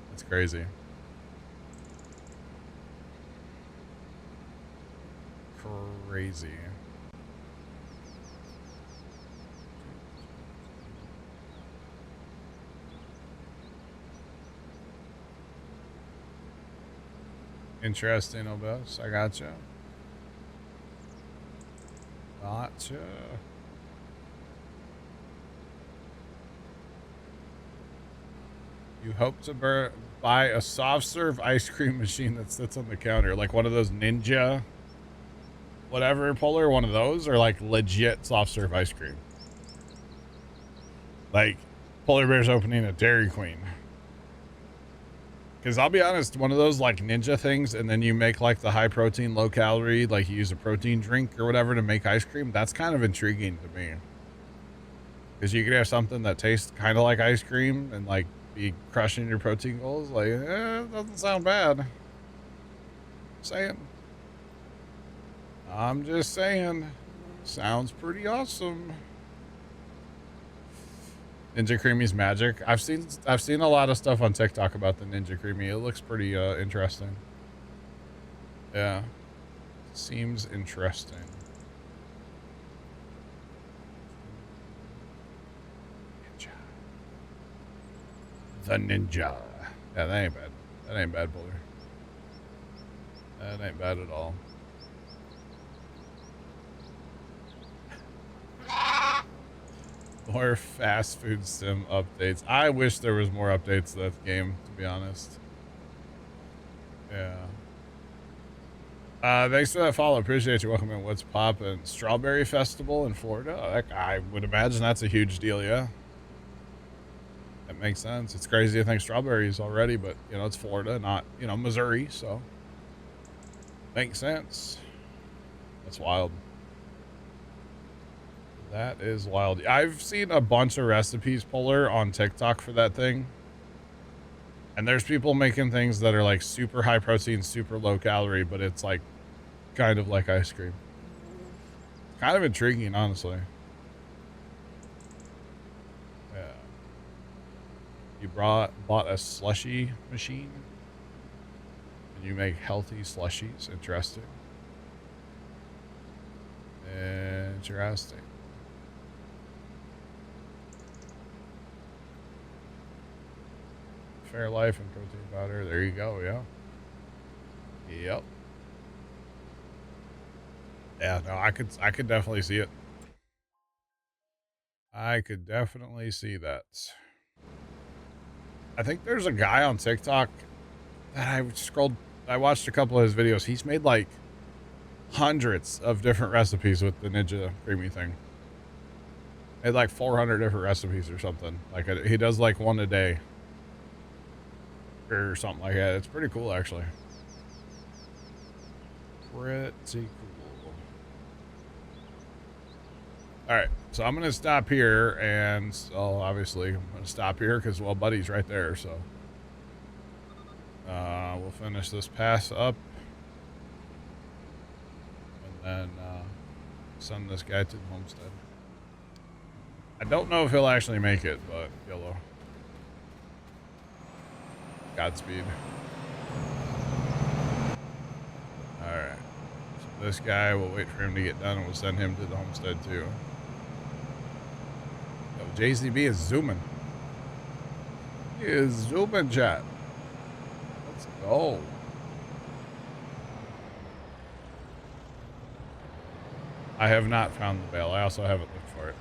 That's crazy. Crazy. Interesting, Obes. I gotcha. Gotcha. You hope to buy a soft serve ice cream machine that sits on the counter, like one of those Ninja, whatever, Polar, one of those, or like legit soft serve ice cream. Like Polar Bear's opening a Dairy Queen. Because I'll be honest, one of those like Ninja things, and then you make like the high protein, low calorie, like you use a protein drink or whatever to make ice cream. That's kind of intriguing to me. Because you could have something that tastes kind of like ice cream and like be crushing your protein goals. Like, it doesn't sound bad. Saying. I'm just saying. Sounds pretty awesome. Ninja Creamy's magic. I've seen a lot of stuff on TikTok about the Ninja Creamy. It looks pretty interesting. Yeah. Seems interesting. Ninja. The Ninja. Yeah, that ain't bad. That ain't bad, Buller. That ain't bad at all. More fast food sim updates. I wish there was more updates to that game, to be honest. Yeah. Thanks for that follow. Appreciate you. Welcome in. What's poppin'? Strawberry Festival in Florida? I would imagine that's a huge deal, yeah. That makes sense. It's crazy to think strawberries already, but, you know, it's Florida, not, you know, Missouri, so. Makes sense. That's wild. That is wild. I've seen a bunch of recipes, Polar, on TikTok for that thing. And there's people making things that are like super high protein, super low calorie, but it's like kind of like ice cream. Kind of intriguing, honestly. Yeah. You bought a slushy machine? You make healthy slushies. Interesting. Interesting. Fair Life and protein powder. There you go. Yeah. Yep. Yeah. No, I could definitely see it. I could definitely see that. I think there's a guy on TikTok that I watched a couple of his videos. He's made like hundreds of different recipes with the Ninja Creamy thing. He had like 400 different recipes or something. Like he does like one a day or something like that. It's pretty cool, actually. Pretty cool. All right, so I'm gonna stop here, and obviously I'm gonna stop here because Buddy's right there. So we'll finish this pass up, and then send this guy to the homestead. I don't know if he'll actually make it, but YOLO. Godspeed. Alright. So this guy, we'll wait for him to get done and we'll send him to the homestead too. Oh, JCB is zooming. He is zooming, chat. Let's go. I have not found the bale. I also haven't looked for it.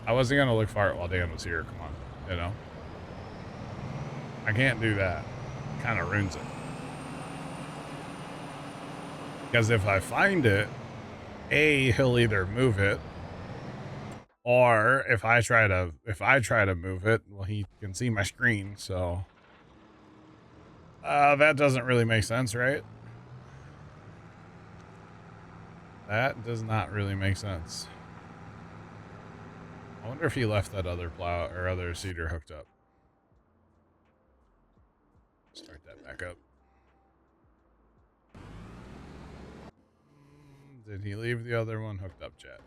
I wasn't going to look for it while Dan was here. Come on, you know. I can't do that. Kind of ruins it. Because if I find it, he'll either move it, or if I try to move it, well, he can see my screen, so that doesn't really make sense, right? That does not really make sense. I wonder if he left that other plow or other seeder hooked up. Start that back up. Did he leave the other one hooked up, chat?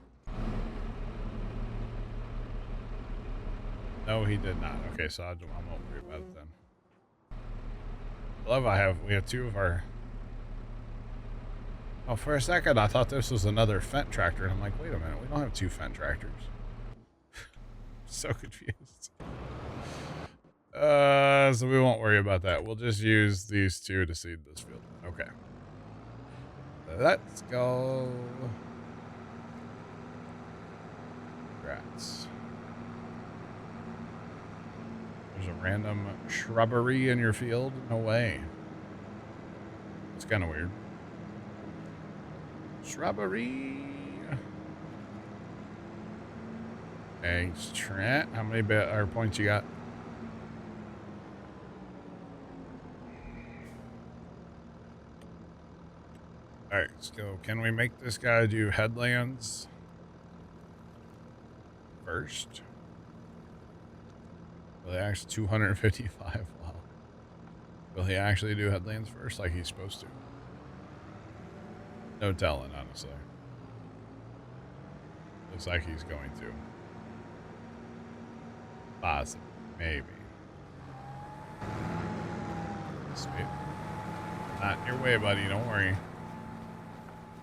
No, he did not. Okay, so I won't worry about it then. I love we have two of our... Oh, for a second I thought this was another Fendt tractor, and I'm like, wait a minute, we don't have two Fendt tractors. So confused. So we won't worry about that. We'll just use these two to seed this field. Okay. Let's go. Congrats. There's a random shrubbery in your field? No way. It's kind of weird. Shrubbery. Thanks, Trent. How many points you got? Alright, let's go. Can we make this guy do headlands first? Will he actually 255? Wow. Will he actually do headlands first like he's supposed to? No telling, honestly. Looks like he's going to. Possibly. Maybe. Sweet. Not in your way, buddy. Don't worry.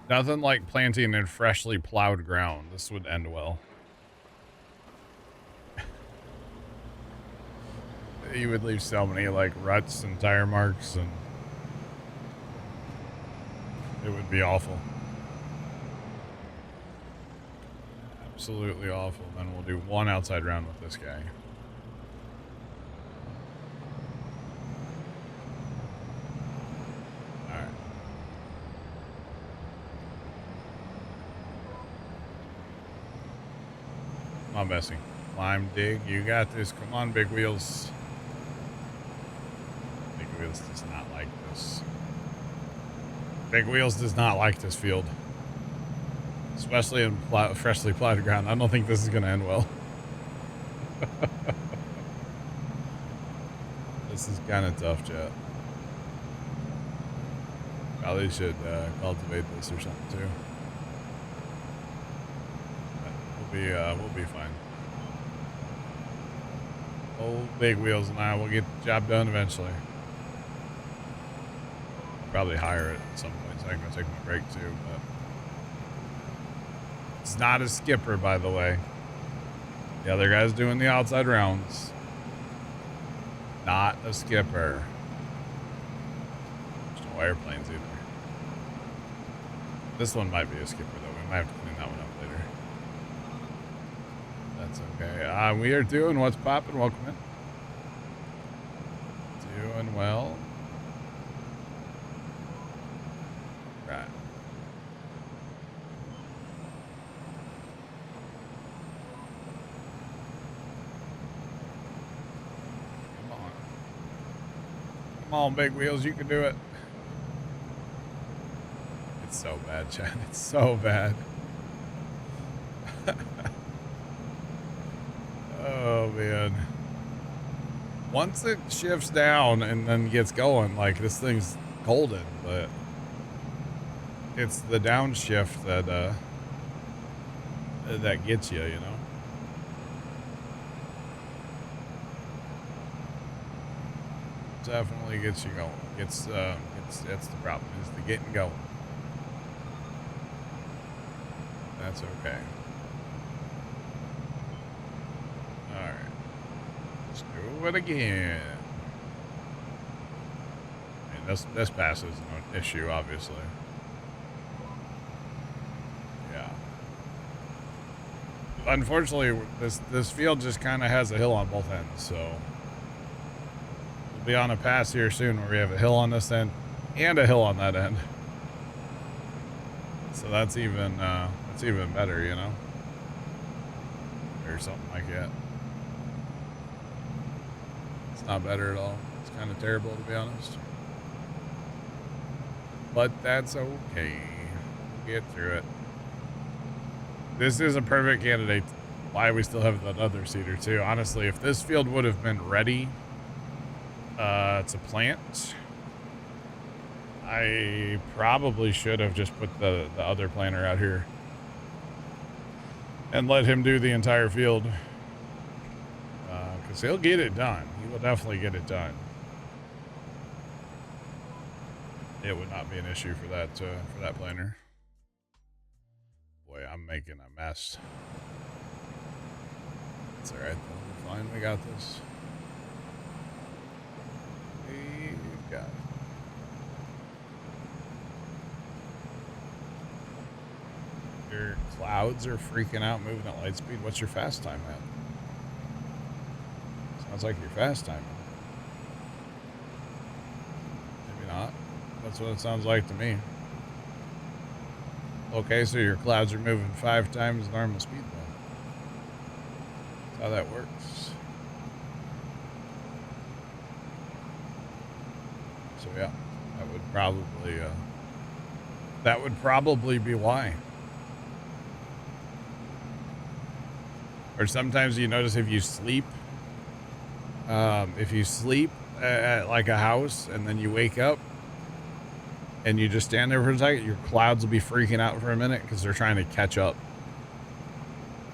Nothing like planting in freshly plowed ground. This would end well. You would leave so many like ruts and tire marks, and it would be awful. Absolutely awful. Then we'll do one outside round with this guy. Alright. Come on, Bessie. Climb, dig. You got this. Come on, Big Wheels. Big Wheels does not like this. Big Wheels does not like this field. Especially in freshly plowed ground. I don't think this is going to end well. This is kind of tough, chat. Probably should cultivate this or something too. But we'll be fine. Old Big Wheels and I will get the job done eventually. I'll probably hire it at some point, so I can go take my break too, but it's not a skipper, by the way. The other guy's doing the outside rounds. Not a skipper. There's no airplanes either. This one might be a skipper, though. We might have to clean that one up later. That's okay. We are doing what's popping. Welcome in. Doing well. Right. Come on. Come on, Big Wheels. You can do it. It's so bad, Chad. It's so bad. Oh, man. Once it shifts down and then gets going, like, this thing's golden, but it's the downshift that, that gets you, you know? Definitely gets you going. That's the problem, is the getting going. That's okay. Alright. Let's do it again. I mean, this pass is no issue, obviously. Yeah. Unfortunately, this field just kind of has a hill on both ends, so we'll be on a pass here soon where we have a hill on this end and a hill on that end. So that's even better, you know, or something like that. It's not better at all. It's kind of terrible, to be honest. But that's okay. We'll get through it. This is a perfect candidate. Why we still have that other seeder too. Honestly, if this field would have been ready to plant, I probably should have just put the other planter out here and let him do the entire field, because he'll get it done. He will definitely get it done. It would not be an issue for that planter. Boy, I'm making a mess. It's all right though. We're fine. We got this. We've got it. Your clouds are freaking out, moving at light speed. What's your fast time at? Sounds like your fast time. Maybe not. That's what it sounds like to me. Okay, so your clouds are moving 5 times normal speed then. That's how that works. So yeah, that would probably be why. Or sometimes you notice if you sleep at like a house and then you wake up and you just stand there for a second, your clouds will be freaking out for a minute because they're trying to catch up.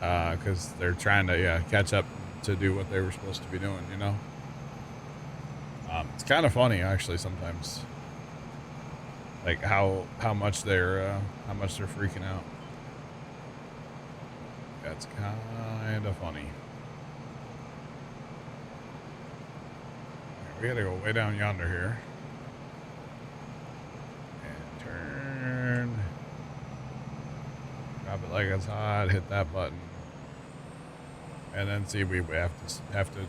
Because they're trying to catch up to do what they were supposed to be doing, you know? It's kind of funny actually sometimes, like how much they're freaking out. That's kind of funny. We gotta go way down yonder here. And turn. Drop it like it's hot, hit that button. And then see, we have to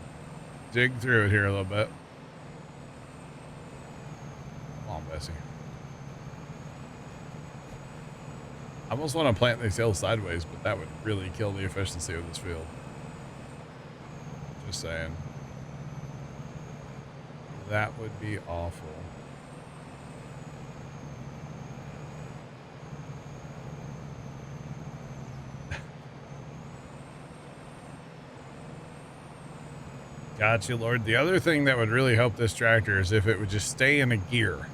dig through it here a little bit. Come on, Bessie. I almost want to plant these hills sideways, but that would really kill the efficiency of this field. Just saying. That would be awful. Gotcha, Lord. The other thing that would really help this tractor is if it would just stay in a gear.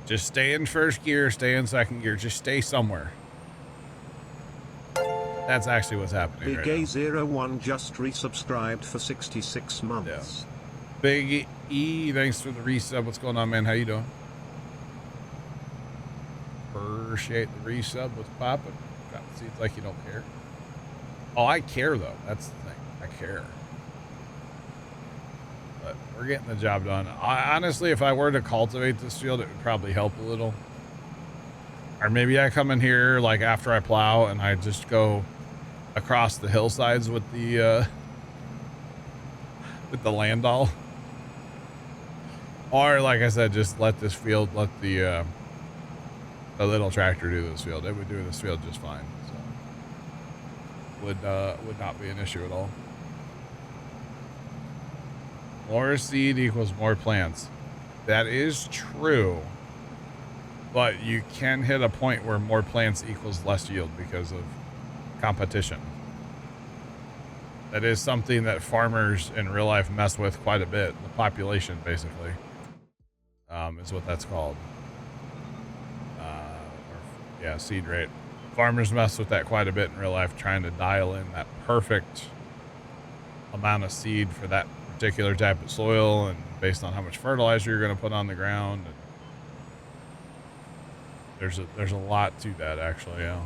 Just stay in first gear, stay in second gear, just stay somewhere. That's actually what's happening right now. Big A01 just resubscribed for 66 months. Yeah. Big E, thanks for the resub. What's going on, man? How you doing? Appreciate the resub. What's popping? Seems like you don't care. Oh, I care though. That's the thing. I care. But we're getting the job done. Honestly, if I were to cultivate this field, it would probably help a little. Or maybe I come in here like after I plow and I just go across the hillsides with the landall. Or like I said, just let this field, let the little tractor do this field. It would do this field just fine. So would not be an issue at all. More seed equals more plants. That is true. But you can hit a point where more plants equals less yield because of competition. That is something that farmers in real life mess with quite a bit. The population, basically, is what that's called. Yeah, seed rate. Farmers mess with that quite a bit in real life, trying to dial in that perfect amount of seed for that particular type of soil and based on how much fertilizer you're going to put on the ground. And there's a lot to that, actually, yeah.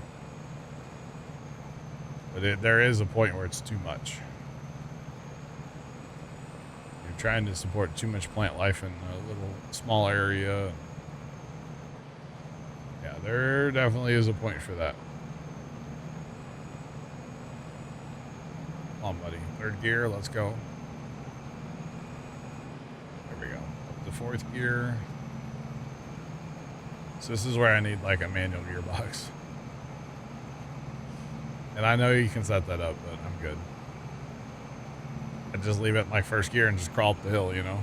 But there is a point where it's too much. You're trying to support too much plant life in a little small area. Yeah, there definitely is a point for that. Come on, buddy. Third gear, let's go. There we go. Up to fourth gear. So this is where I need like a manual gearbox. And I know you can set that up, but I'm good. I just leave it in like first gear and just crawl up the hill, you know?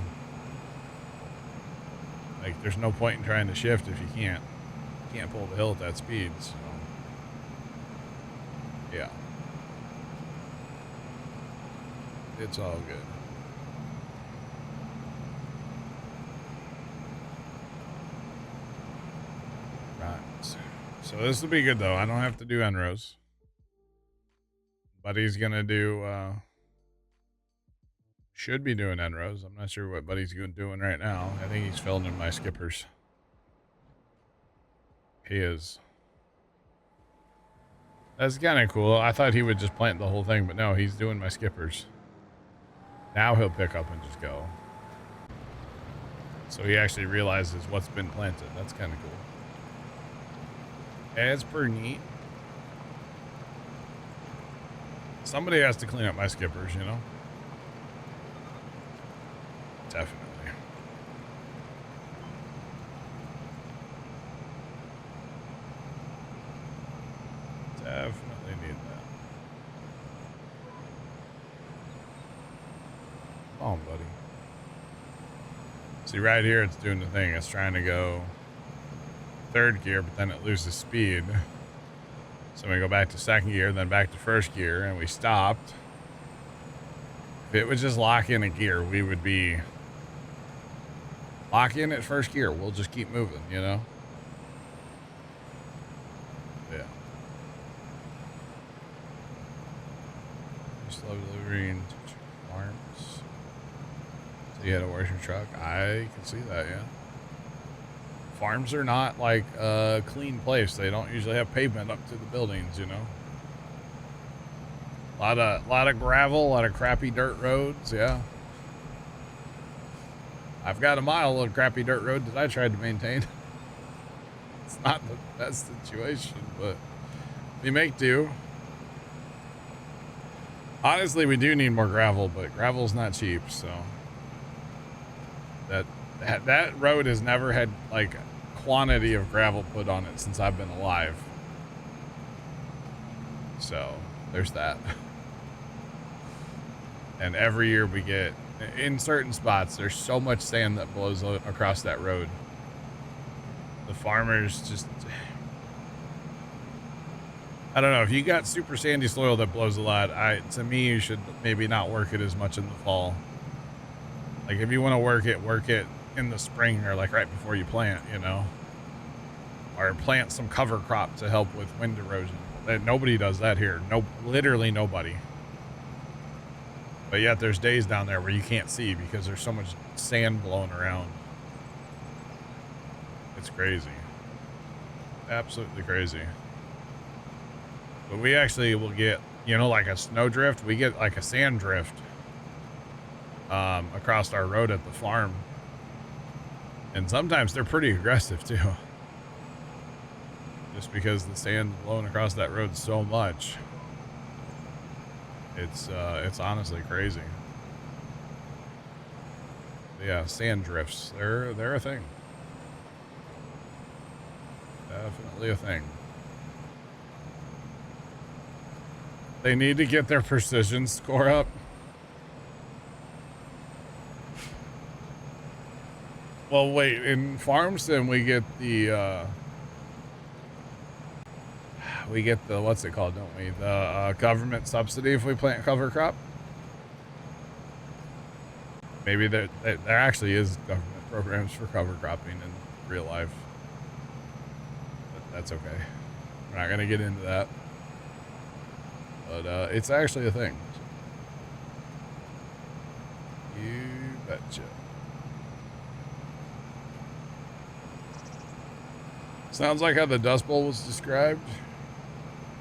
Like there's no point in trying to shift if you can't pull the hill at that speed, so yeah. It's all good. Right. So this will be good though. I don't have to do end rows. Buddy's gonna do should be doing end rows. I'm not sure what Buddy's doing right now. I think he's filling in my skippers. He is. That's kind of cool. I thought he would just plant the whole thing, but no, he's doing my skippers. Now he'll pick up and just go. So he actually realizes what's been planted. That's kind of cool. As per neat. Somebody has to clean up my skippers, you know? Definitely. Definitely need that. Come on, buddy. See, right here, it's doing the thing. It's trying to go third gear, but then it loses speed. So we go back to second gear, then back to first gear, and we stopped. If it would just lock in a gear, we would be lock in at first gear. We'll just keep moving, you know? Yeah. Slow delivering farms. So you had to wash your truck. I can see that, yeah. Farms are not like a clean place. They don't usually have pavement up to the buildings, you know. A lot of gravel, a lot of crappy dirt roads, yeah. I've got a mile of crappy dirt road that I tried to maintain. It's not the best situation, but we make do. Honestly, we do need more gravel, but gravel's not cheap, so that road has never had like quantity of gravel put on it since I've been alive. So there's that. And every year we get, in certain spots, there's so much sand that blows across that road. The farmers just, I don't know, if you got super sandy soil that blows a lot, to me, you should maybe not work it as much in the fall. Like if you want to work it in the spring or like right before you plant, you know, or plant some cover crop to help with wind erosion. Nobody does that here. No, literally nobody. But yet there's days down there where you can't see because there's so much sand blowing around. It's crazy. Absolutely crazy. But we actually will get, you know, like a snow drift. We get like a sand drift across our road at the farm. And sometimes they're pretty aggressive too. Just because the sand's blowing across that road so much. It's honestly crazy. Yeah, sand drifts. They're a thing. Definitely a thing. They need to get their precision score up. Well, wait, in farm sim we get the what's it called, don't we? The government subsidy if we plant cover crop. Maybe there actually is government programs for cover cropping in real life. But that's okay. We're not gonna get into that. But it's actually a thing. You betcha. Sounds like how the Dust Bowl was described.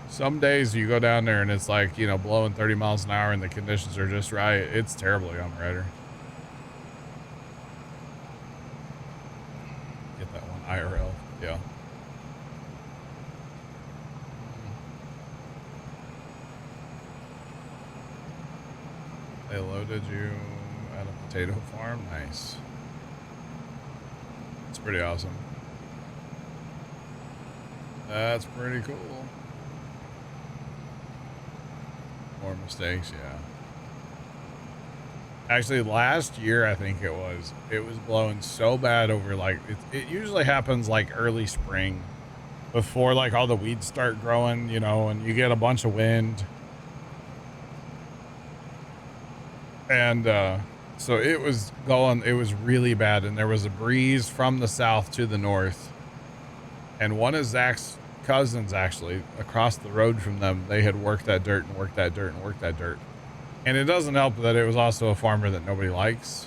Some days you go down there and it's like, you know, blowing 30 miles an hour and the conditions are just right. It's terrible, young rider. Get that one IRL. Yeah. They loaded you at a potato farm. Nice. It's pretty awesome. That's pretty cool. More mistakes, yeah. Actually, last year, I think it was blowing so bad over, like, it usually happens, like, early spring. Before, like, all the weeds start growing, you know, and you get a bunch of wind. And, so it was really bad, and there was a breeze from the south to the north. And one of Zach's cousins, actually, across the road from them, they had worked that dirt and worked that dirt and worked that dirt. And it doesn't help that it was also a farmer that nobody likes.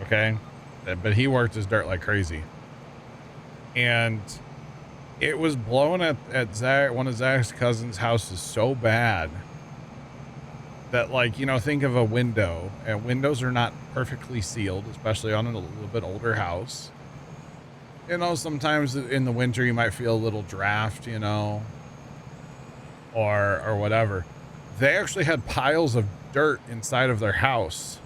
Okay? But he worked his dirt like crazy. And it was blowing at Zach, one of Zach's cousins' houses so bad that, like, you know, think of a window. And windows are not perfectly sealed, especially on a little bit older house. You know, sometimes in the winter you might feel a little draft, you know, or whatever. They actually had piles of dirt inside of their house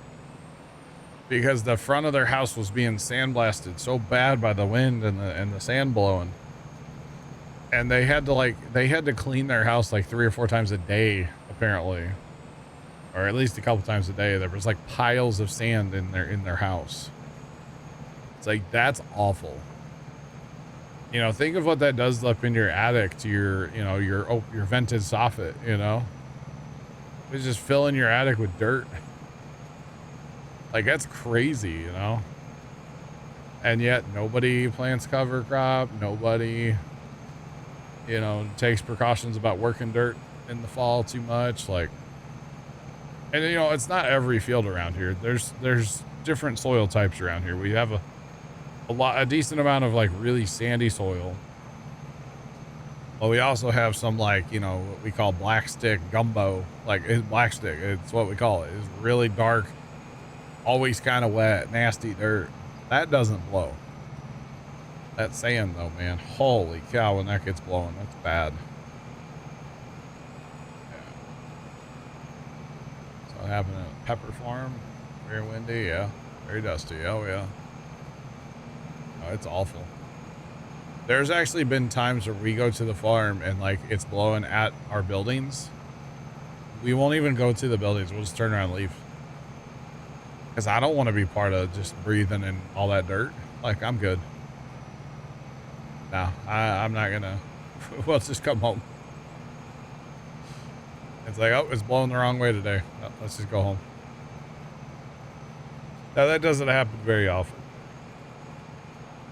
because the front of their house was being sandblasted so bad by the wind and the sand blowing. And they had to clean their house like 3 or 4 times a day, apparently, or at least a couple times a day. There was like piles of sand in their house. It's like, that's awful. You know, think of what that does up in your attic to your, you know, your vented soffit, you know? It's just filling your attic with dirt. Like, that's crazy, you know? And yet nobody plants cover crop. Nobody, you know, takes precautions about working dirt in the fall too much. Like, and, you know, it's not every field around here. There's different soil types around here. We have a decent amount of like really sandy soil. But we also have some, like, you know, what we call black stick gumbo. Like, it's black stick. It's what we call it. It's really dark, always kind of wet, nasty dirt. That doesn't blow. That sand though, man. Holy cow, when that gets blowing, that's bad. Yeah. So it happened at Pepper Farm. Very windy, yeah. Very dusty. Oh yeah. It's awful. There's actually been times where we go to the farm and, like, it's blowing at our buildings. We won't even go to the buildings. We'll just turn around and leave. Because I don't want to be part of just breathing in all that dirt. Like, I'm good. No, I'm not gonna. We'll just come home. It's like, oh, it's blowing the wrong way today. Oh, let's just go home. Now, that doesn't happen very often.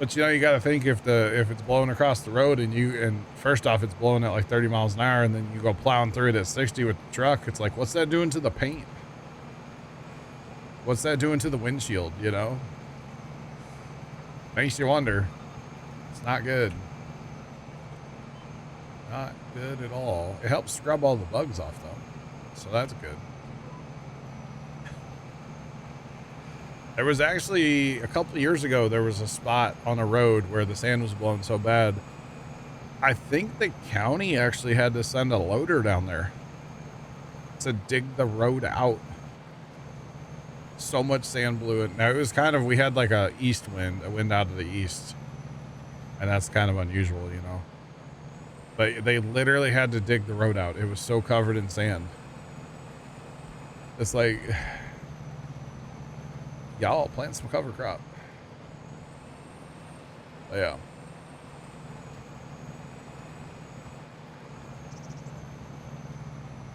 But you know, you got to think if it's blowing across the road and first off it's blowing at like 30 miles an hour and then you go plowing through it at 60 with the truck, it's like, what's that doing to the paint? What's that doing to the windshield, you know? Makes you wonder. It's not good. Not good at all. It helps scrub all the bugs off though, so that's good. There was actually, a couple of years ago, there was a spot on a road where the sand was blowing so bad. I think the county actually had to send a loader down there to dig the road out. So much sand blew it. Now it was kind of, we had like a east wind, a wind out of the east. And that's kind of unusual, you know. But they literally had to dig the road out. It was so covered in sand. It's like, y'all plant some cover crop. But yeah.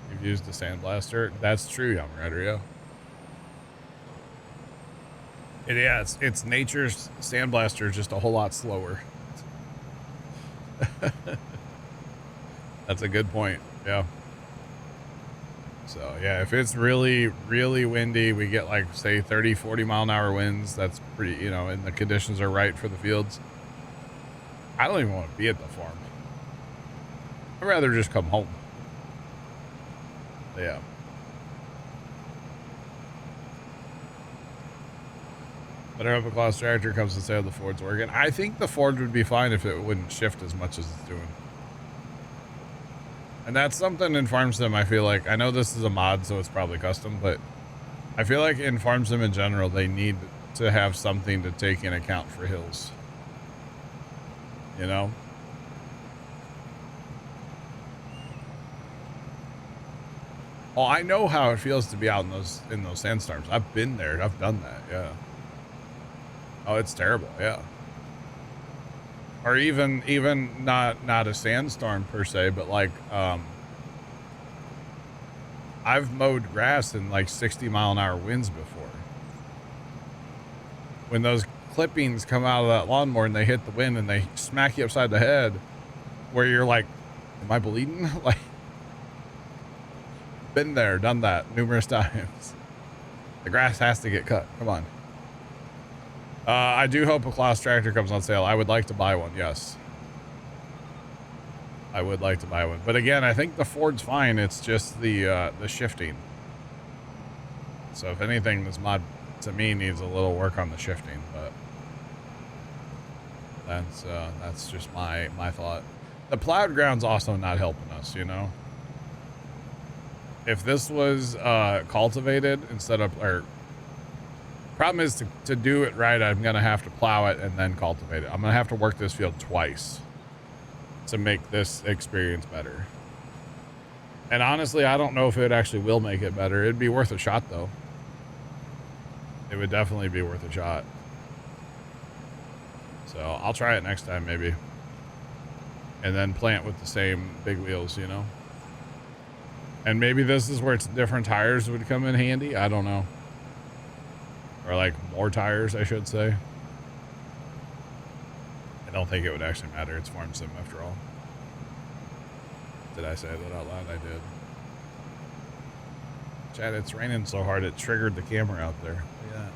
You've used a sandblaster. That's true, Young Rider, yeah. Yeah, it's nature's sandblaster, just a whole lot slower. That's a good point. Yeah. So yeah, if it's really, really windy, we get like say 30, 40 mile an hour winds. That's pretty, you know, and the conditions are right for the fields. I don't even want to be at the farm. I'd rather just come home. Yeah. But I hope a class tractor comes to say the Ford's working. I think the Ford would be fine if it wouldn't shift as much as it's doing. And that's something in Farm Sim, I feel like. I know this is a mod, so it's probably custom, but I feel like in Farm Sim in general, they need to have something to take in account for hills. You know? Oh, I know how it feels to be out in those sandstorms. I've been there. I've done that, yeah. Oh, it's terrible, yeah. Or even not a sandstorm per se, but like I've mowed grass in like 60 mile an hour winds before. When those clippings come out of that lawnmower and they hit the wind and they smack you upside the head, where you're like, am I bleeding? Like, been there, done that numerous times. The grass has to get cut. Come on. I do hope a class tractor comes on sale. I would like to buy one. Yes. I would like to buy one. But again, I think the Ford's fine. It's just the shifting. So if anything, this mod to me needs a little work on the shifting, but that's just my thought. The plowed ground's also not helping us, you know? If this was cultivated instead of, or problem is to do it right, I'm gonna have to plow it and then cultivate it. I'm gonna have to work this field twice to make this experience better. And honestly, I don't know if it actually will make it better. It'd be worth a shot though. It would definitely be worth a shot. So I'll try it next time maybe. And then plant with the same big wheels, you know? And maybe this is where it's different tires would come in handy. I don't know. Or like more tires, I should say. I don't think it would actually matter. It's Farm Sim after all. Did I say that out loud? I did. Chad, it's raining so hard it triggered the camera out there. Yeah.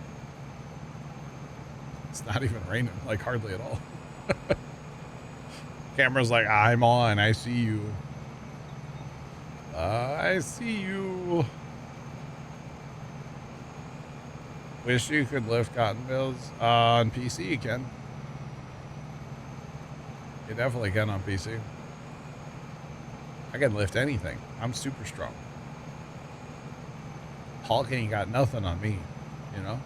It's not even raining, like hardly at all. Camera's like, I'm on, I see you. I see you. Wish you could lift cotton bales on PC. You can. You definitely can on PC. I can lift anything. I'm super strong. Hulk ain't got nothing on me, you know?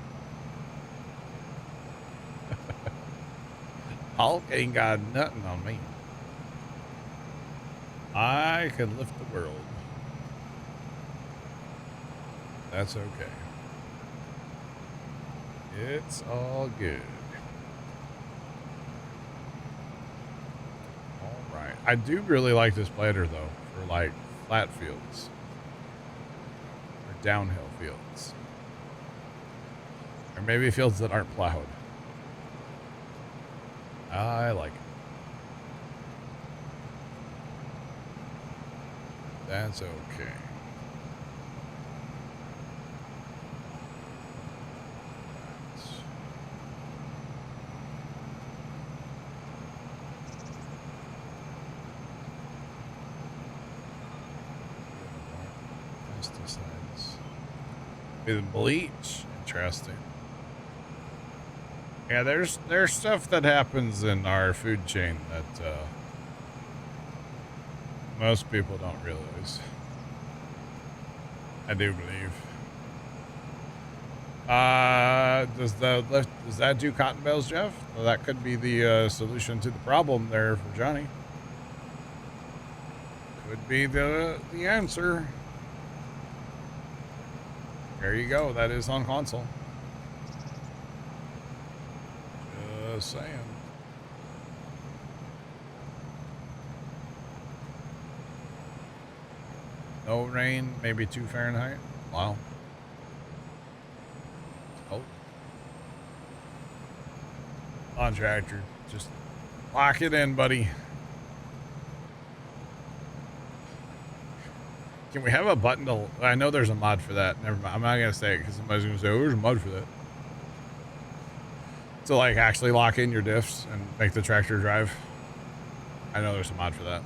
Hulk ain't got nothing on me. I could lift the world. That's okay. It's all good. All right. I do really like this planter though, for like flat fields or downhill fields, or maybe fields that aren't plowed. I like it. That's okay. Pesticides. With bleach. Interesting. Yeah, there's stuff that happens in our food chain that most people don't realize. I do believe. Does that do cotton bales, Jeff? Well, that could be the solution to the problem there for Johnny. Could be the answer. There you go. That is on console. Just saying. No rain, maybe 2 Fahrenheit. Wow. It's cold. Contractor, just lock it in, buddy. Can we have a button to... I know there's a mod for that. Never mind. I'm not going to say it because somebody's going to say, oh, there's a mod for that. To, like, actually lock in your diffs and make the tractor drive. I know there's a mod for that.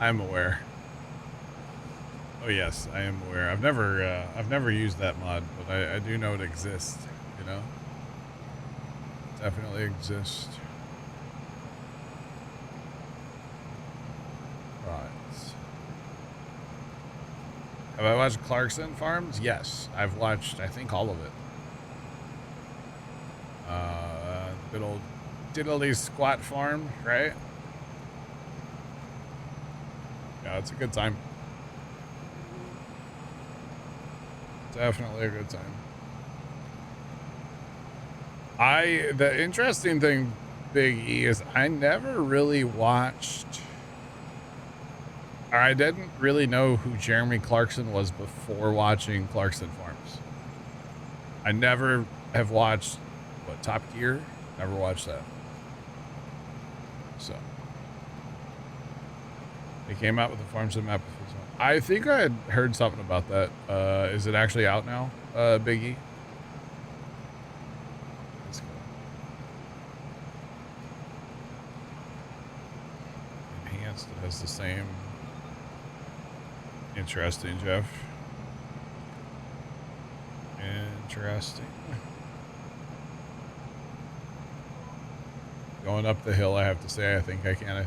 I'm aware. Oh, yes, I am aware. I've never used that mod, but I do know it exists, you know? Definitely exists. Have I watched Clarkson Farms? Yes, I've watched, I think, all of it. Good old Diddly Squat Farm, right? Yeah, it's a good time. Definitely a good time. The interesting thing, Big E, is I never really watched... I didn't really know who Jeremy Clarkson was before watching Clarkson Farms. I never have watched, what, Top Gear? Never watched that. So. They came out with the Farm Sim map. I think I had heard something about that. Is it actually out now, Big E? Let's go. Enhanced, it has the same... Interesting, Jeff. Interesting. Going up the hill, I have to say, I think I can.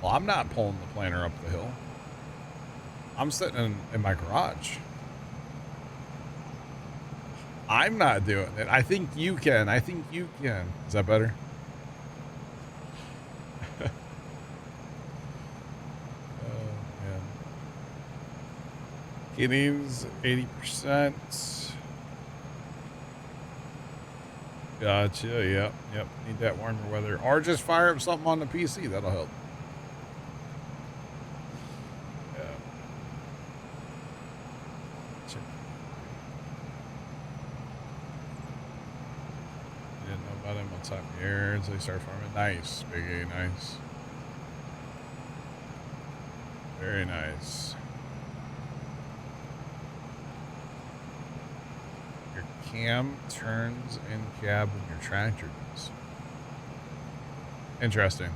Well, I'm not pulling the planter up the hill. I'm sitting in my garage. I'm not doing it. I think you can. Is that better? Guineas, 80%. Gotcha, yep. Need that warmer weather. Or just fire up something on the PC, that'll help. Yeah. Sure. Didn't know about him on top of the air until they start farming. Nice, Big A, nice. Very nice. Cam turns in cab when your tractor does. Interesting.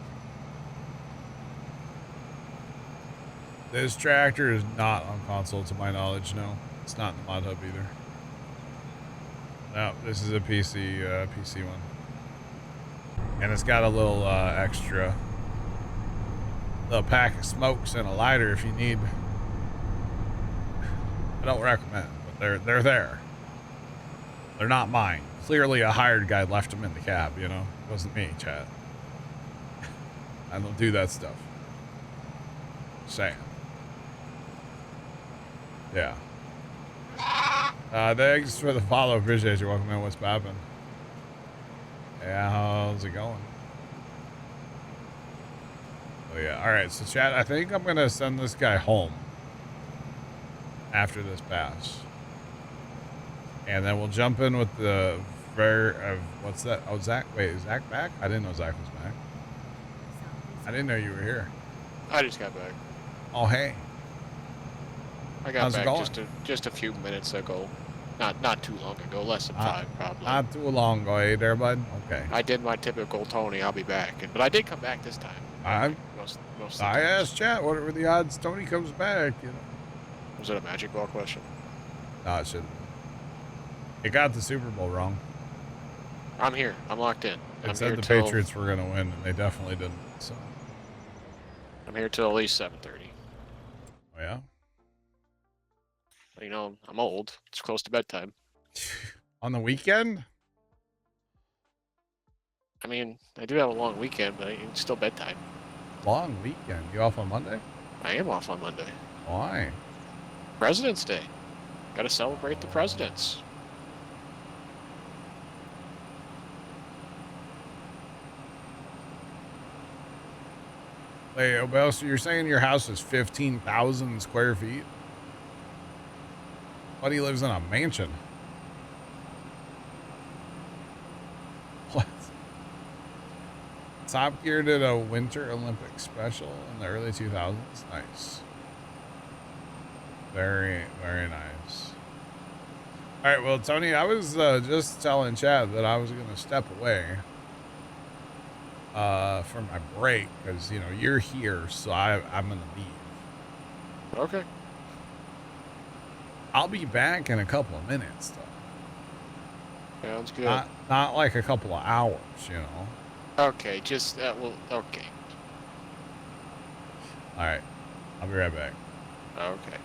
This tractor is not on console to my knowledge, no. It's not in the mod hub either. No, this is a PC one. And it's got a little extra little pack of smokes and a lighter if you need. I don't recommend, but they're there. They're not mine. Clearly a hired guy left them in the cab, you know? It wasn't me, chat. I don't do that stuff. Saying. Yeah. Thanks for the follow. Appreciate you. Welcome in. What's poppin'? Yeah, how's it going? Oh, yeah. All right, so chat, I think I'm going to send this guy home after this pass. And then we'll jump in with the what's that? Oh, Zach. Wait, is Zach back? I didn't know Zach was back. I didn't know you were here. I just got back. Oh, hey. I got How's it back going? just a few minutes ago. Not too long ago, less than 5 probably. Not too long ago, eh, there, bud? Okay. I did my typical Tony, I'll be back. But I did come back this time. Most of the I times. asked chat what are the odds Tony comes back, you know. Was it a magic ball question? No, it shouldn't. It got the Super Bowl wrong. I'm here. I'm locked in. It said the Patriots were going to win, and they definitely didn't. So. I'm here till at least 7:30. Oh, yeah? You know, I'm old. It's close to bedtime. On the weekend? I mean, I do have a long weekend, but it's still bedtime. Long weekend? You off on Monday? I am off on Monday. Why? President's Day. Gotta celebrate the presidents. Wait, well, so you're saying your house is 15,000 square feet? Buddy lives in a mansion. What? Top Gear did a Winter Olympic special in the early 2000s. Nice. Very, very nice. All right, well, Tony, I was just telling Chad that I was going to step away for my break because, you know, you're here, so I'm going to leave. Okay. I'll be back in a couple of minutes, though. Sounds good. Not like a couple of hours, you know. Okay, just, well, okay. All right. I'll be right back. Okay.